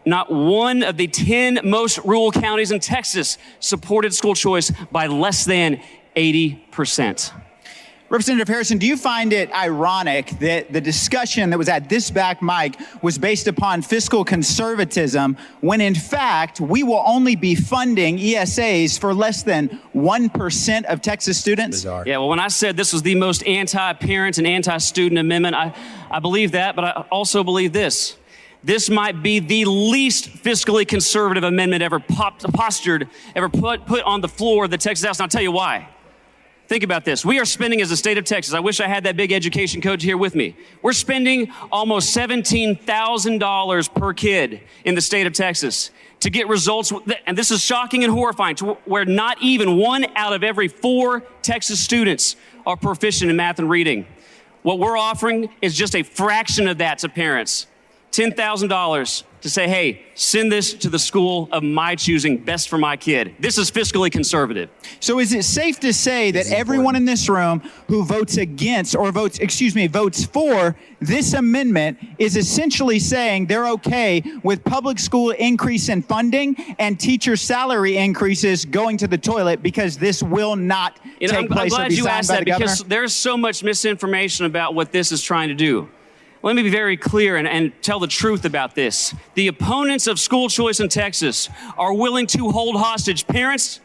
not one of the 10 most rural counties in Texas supported school choice by less than 80%. Representative Harrison, do you find it ironic that the discussion that was at this back mic was based upon fiscal conservatism when in fact we will only be funding ESAs for less than 1% of Texas students? Bizarre. Yeah, well, when I said this was the most anti-parent and anti-student amendment, I believe that, but I also believe this, this might be the least fiscally conservative amendment ever put on the floor of the Texas House. And I'll tell you why. Think about this. We are spending, as a state of Texas, I wish I had that big education coach here with me. We're spending almost $17,000 per kid in the state of Texas to get results, and this is shocking and horrifying, to where not even 1 out of every 4 Texas students are proficient in math and reading. What we're offering is just a fraction of that to parents. $10,000 to say, hey, send this to the school of my choosing, best for my kid. This is fiscally conservative. So is it safe to say that everyone in this room who votes against or votes for this amendment is essentially saying they're okay with public school increase in funding and teacher salary increases going to the toilet because this will not take place? I'm glad you asked that because there's so much misinformation about what this is trying to do. Let me be very clear and tell the truth about this. The opponents of school choice in Texas are willing to hold hostage parents.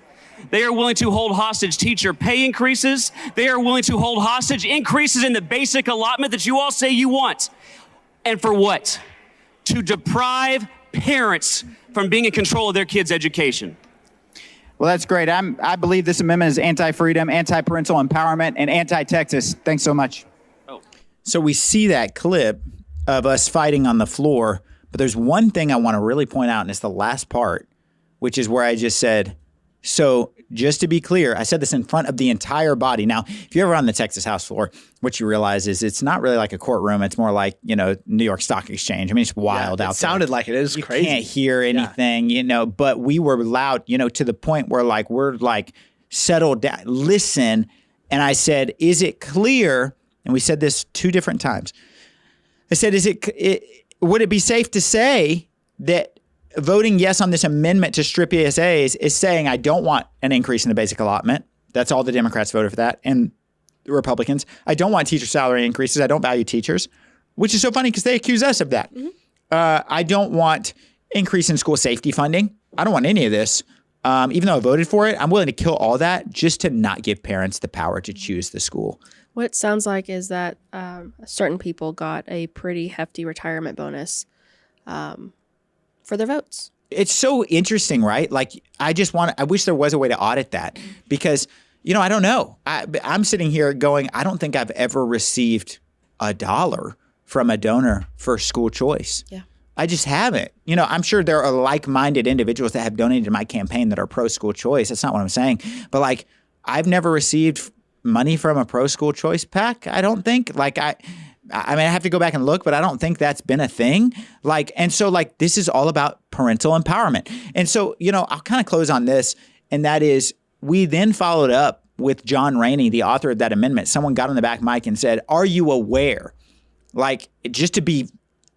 They are willing to hold hostage teacher pay increases. They are willing to hold hostage increases in the basic allotment that you all say you want. And for what? To deprive parents from being in control of their kids' education. Well, that's great. I believe this amendment is anti-freedom, anti-parental empowerment, and anti-Texas. Thanks so much. So we see that clip of us fighting on the floor, but there's one thing I want to really point out, and it's the last part, which is where I just said, so just to be clear, I said this in front of the entire body. Now, if you're ever on the Texas House floor, what you realize is it's not really like a courtroom. It's more like, New York Stock Exchange. I mean, it's wild out there. It sounded like it. It is crazy. You can't hear anything, but we were loud, to the point where we're settled down, listen. And I said, is it clear? And we said this 2 different times. I said, would it be safe to say that voting yes on this amendment to strip ESAs is saying I don't want an increase in the basic allotment? That's all the Democrats voted for that. And the Republicans. I don't want teacher salary increases. I don't value teachers, which is so funny because they accuse us of that. Mm-hmm. I don't want increase in school safety funding. I don't want any of this. Even though I voted for it, I'm willing to kill all that just to not give parents the power to choose the school. What it sounds like is that certain people got a pretty hefty retirement bonus for their votes. It's so interesting, right? I wish there was a way to audit that because, I don't know. I'm sitting here going, I don't think I've ever received $1 from a donor for school choice. Yeah. I just haven't. I'm sure there are like-minded individuals that have donated to my campaign that are pro-school choice. That's not what I'm saying. But I've never received money from a pro-school choice PAC. I don't think. I have to go back and look, but I don't think that's been a thing. And so this is all about parental empowerment. And so, I'll kind of close on this, and that is we then followed up with John Rainey, the author of that amendment. Someone got on the back mic and said, are you aware, just to be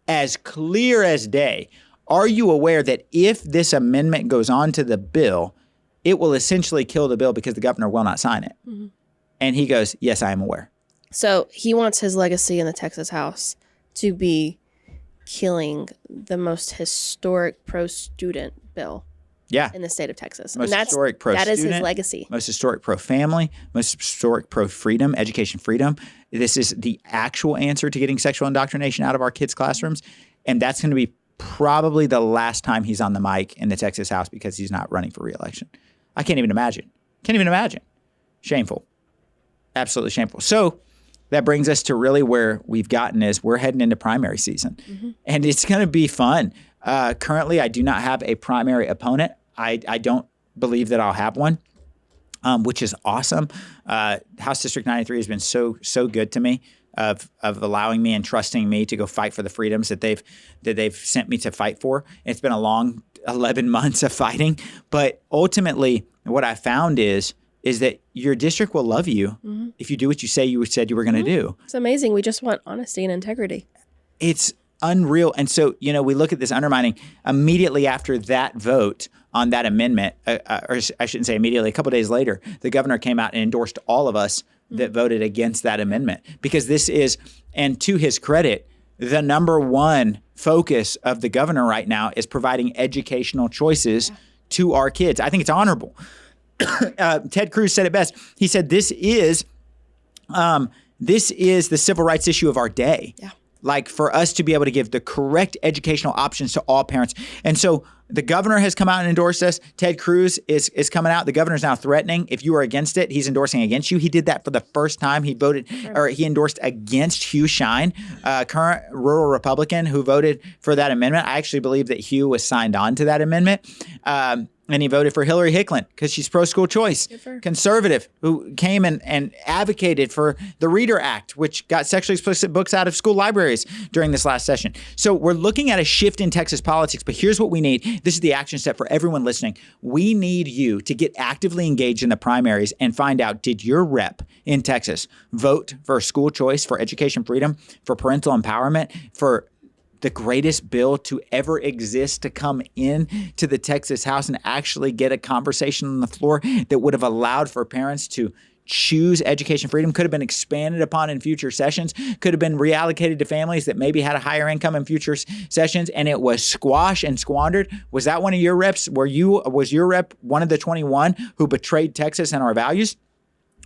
as clear as day, are you aware that if this amendment goes on to the bill, it will essentially kill the bill because the governor will not sign it? Mm-hmm. And he goes, yes, I am aware. So he wants his legacy in the Texas House to be killing the most historic pro-student bill in the state of Texas. Most historic pro-student. That is his legacy. Most historic pro-family, most historic pro-freedom, education freedom. This is the actual answer to getting sexual indoctrination out of our kids' classrooms. And that's going to be probably the last time he's on the mic in the Texas House because he's not running for re-election. I can't even imagine. Shameful. Absolutely shameful. So that brings us to really where we've gotten is we're heading into primary season. Mm-hmm. And it's going to be fun. Currently, I do not have a primary opponent. I don't believe that I'll have one, which is awesome. House District 93 has been so good to me of allowing me and trusting me to go fight for the freedoms that they've sent me to fight for. It's been a long 11 months of fighting. But ultimately, what I found is that your district will love you if you do what you said you were going to do. It's amazing. We just want honesty and integrity. It's unreal. And so, we look at this undermining immediately after that vote on that amendment, or I shouldn't say immediately, a couple of days later, the governor came out and endorsed all of us that voted against that amendment because this is, and to his credit, the number one focus of the governor right now is providing educational choices to our kids. I think it's honorable. Ted Cruz said it best. He said, this is the civil rights issue of our day. Yeah. like for us to be able to give the correct educational options to all parents. And so the governor has come out and endorsed us. Ted Cruz is coming out. The governor's now threatening if you are against it, he's endorsing against you. He did that for the first time. He endorsed against Hugh Shine, current rural Republican who voted for that amendment. I actually believe that Hugh was signed on to that amendment. And he voted for Hillary Hicklin because she's pro-school choice, conservative, who came and advocated for the Reader Act, which got sexually explicit books out of school libraries during this last session. So we're looking at a shift in Texas politics, but here's what we need. This is the action step for everyone listening. We need you to get actively engaged in the primaries and find out, did your rep in Texas vote for school choice, for education freedom, for parental empowerment, for the greatest bill to ever exist to come in to the Texas House and actually get a conversation on the floor that would have allowed for parents to choose education freedom, could have been expanded upon in future sessions, could have been reallocated to families that maybe had a higher income in future sessions, and it was squashed and squandered. Was that one of your reps? Was your rep one of the 21 who betrayed Texas and our values?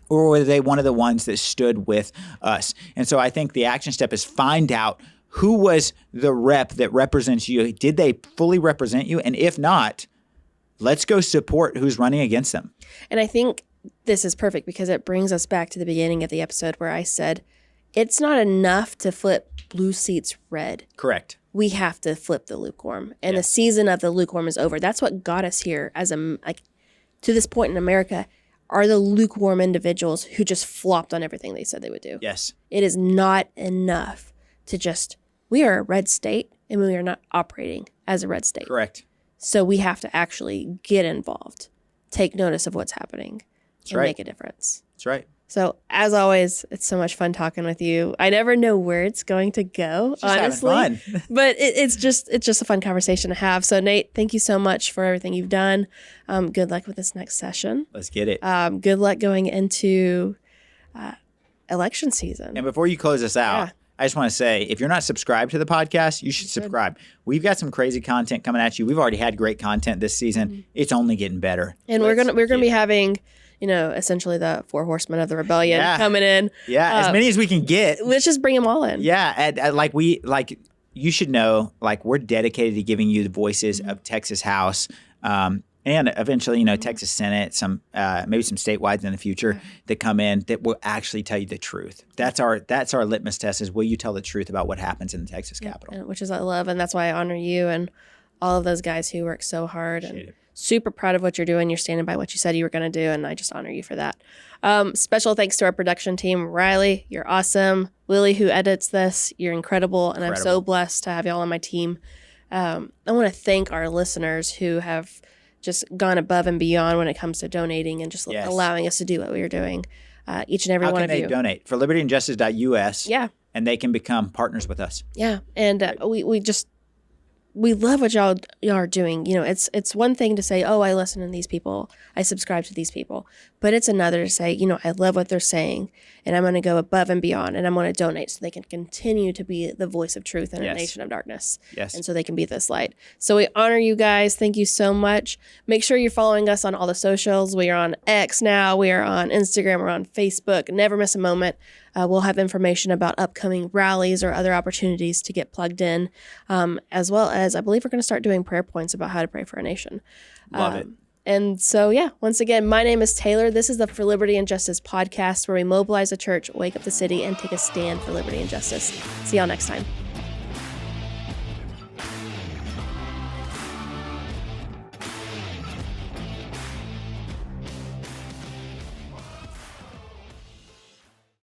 Or were they one of the ones that stood with us? And so I think the action step is find out who was the rep that represents you. Did they fully represent you? And if not, let's go support who's running against them. And I think this is perfect because it brings us back to the beginning of the episode where I said, it's not enough to flip blue seats red. Correct. We have to flip the lukewarm. And the season of the lukewarm is over. That's what got us here to this point in America. Are the lukewarm individuals who just flopped on everything they said they would do. Yes. It is not enough to just, we are a red state and we are not operating as a red state. Correct. So we have to actually get involved, take notice of what's happening, make a difference. That's right. So as always, it's so much fun talking with you. I never know where it's going to go, honestly. Having fun. But it's just a fun conversation to have. So Nate, thank you so much for everything you've done. Good luck with this next session. Let's get it. Good luck going into election season. And before you close us out, I just want to say, if you're not subscribed to the podcast, you should subscribe. We've got some crazy content coming at you. We've already had great content this season. Mm-hmm. It's only getting better. And we're gonna be having, essentially the 4 horsemen of the rebellion coming in. Yeah, as many as we can get. Let's just bring them all in. Yeah, you should know, we're dedicated to giving you the voices of Texas House. And eventually, Texas Senate, some maybe some statewide in the future that come in that will actually tell you the truth. That's our litmus test: is will you tell the truth about what happens in the Texas Capitol? Which is I love, and that's why I honor you and all of those guys who work so hard. And super proud of what you're doing. You're standing by what you said you were going to do, and I just honor you for that. Special thanks to our production team, Riley. You're awesome. Lily, who edits this, you're incredible, and I'm so blessed to have y'all on my team. I want to thank our listeners who have just gone above and beyond when it comes to donating and just allowing us to do what we are doing. Each and every one of you. How can they donate? For libertyandjustice.us. Yeah. And they can become partners with us. Yeah. And we love what y'all are doing. It's one thing to say, oh, I listen to these people, I subscribe to these people. But it's another to say, I love what they're saying, and I'm going to go above and beyond, and I'm going to donate so they can continue to be the voice of truth in a nation of darkness. Yes. And so they can be this light. So we honor you guys. Thank you so much. Make sure you're following us on all the socials. We are on X now. We are on Instagram. We're on Facebook. Never miss a moment. We'll have information about upcoming rallies or other opportunities to get plugged in, as well as I believe we're going to start doing prayer points about how to pray for a nation. Love it. And so, once again, my name is Taylor. This is the For Liberty and Justice podcast where we mobilize the church, wake up the city, and take a stand for liberty and justice. See y'all next time.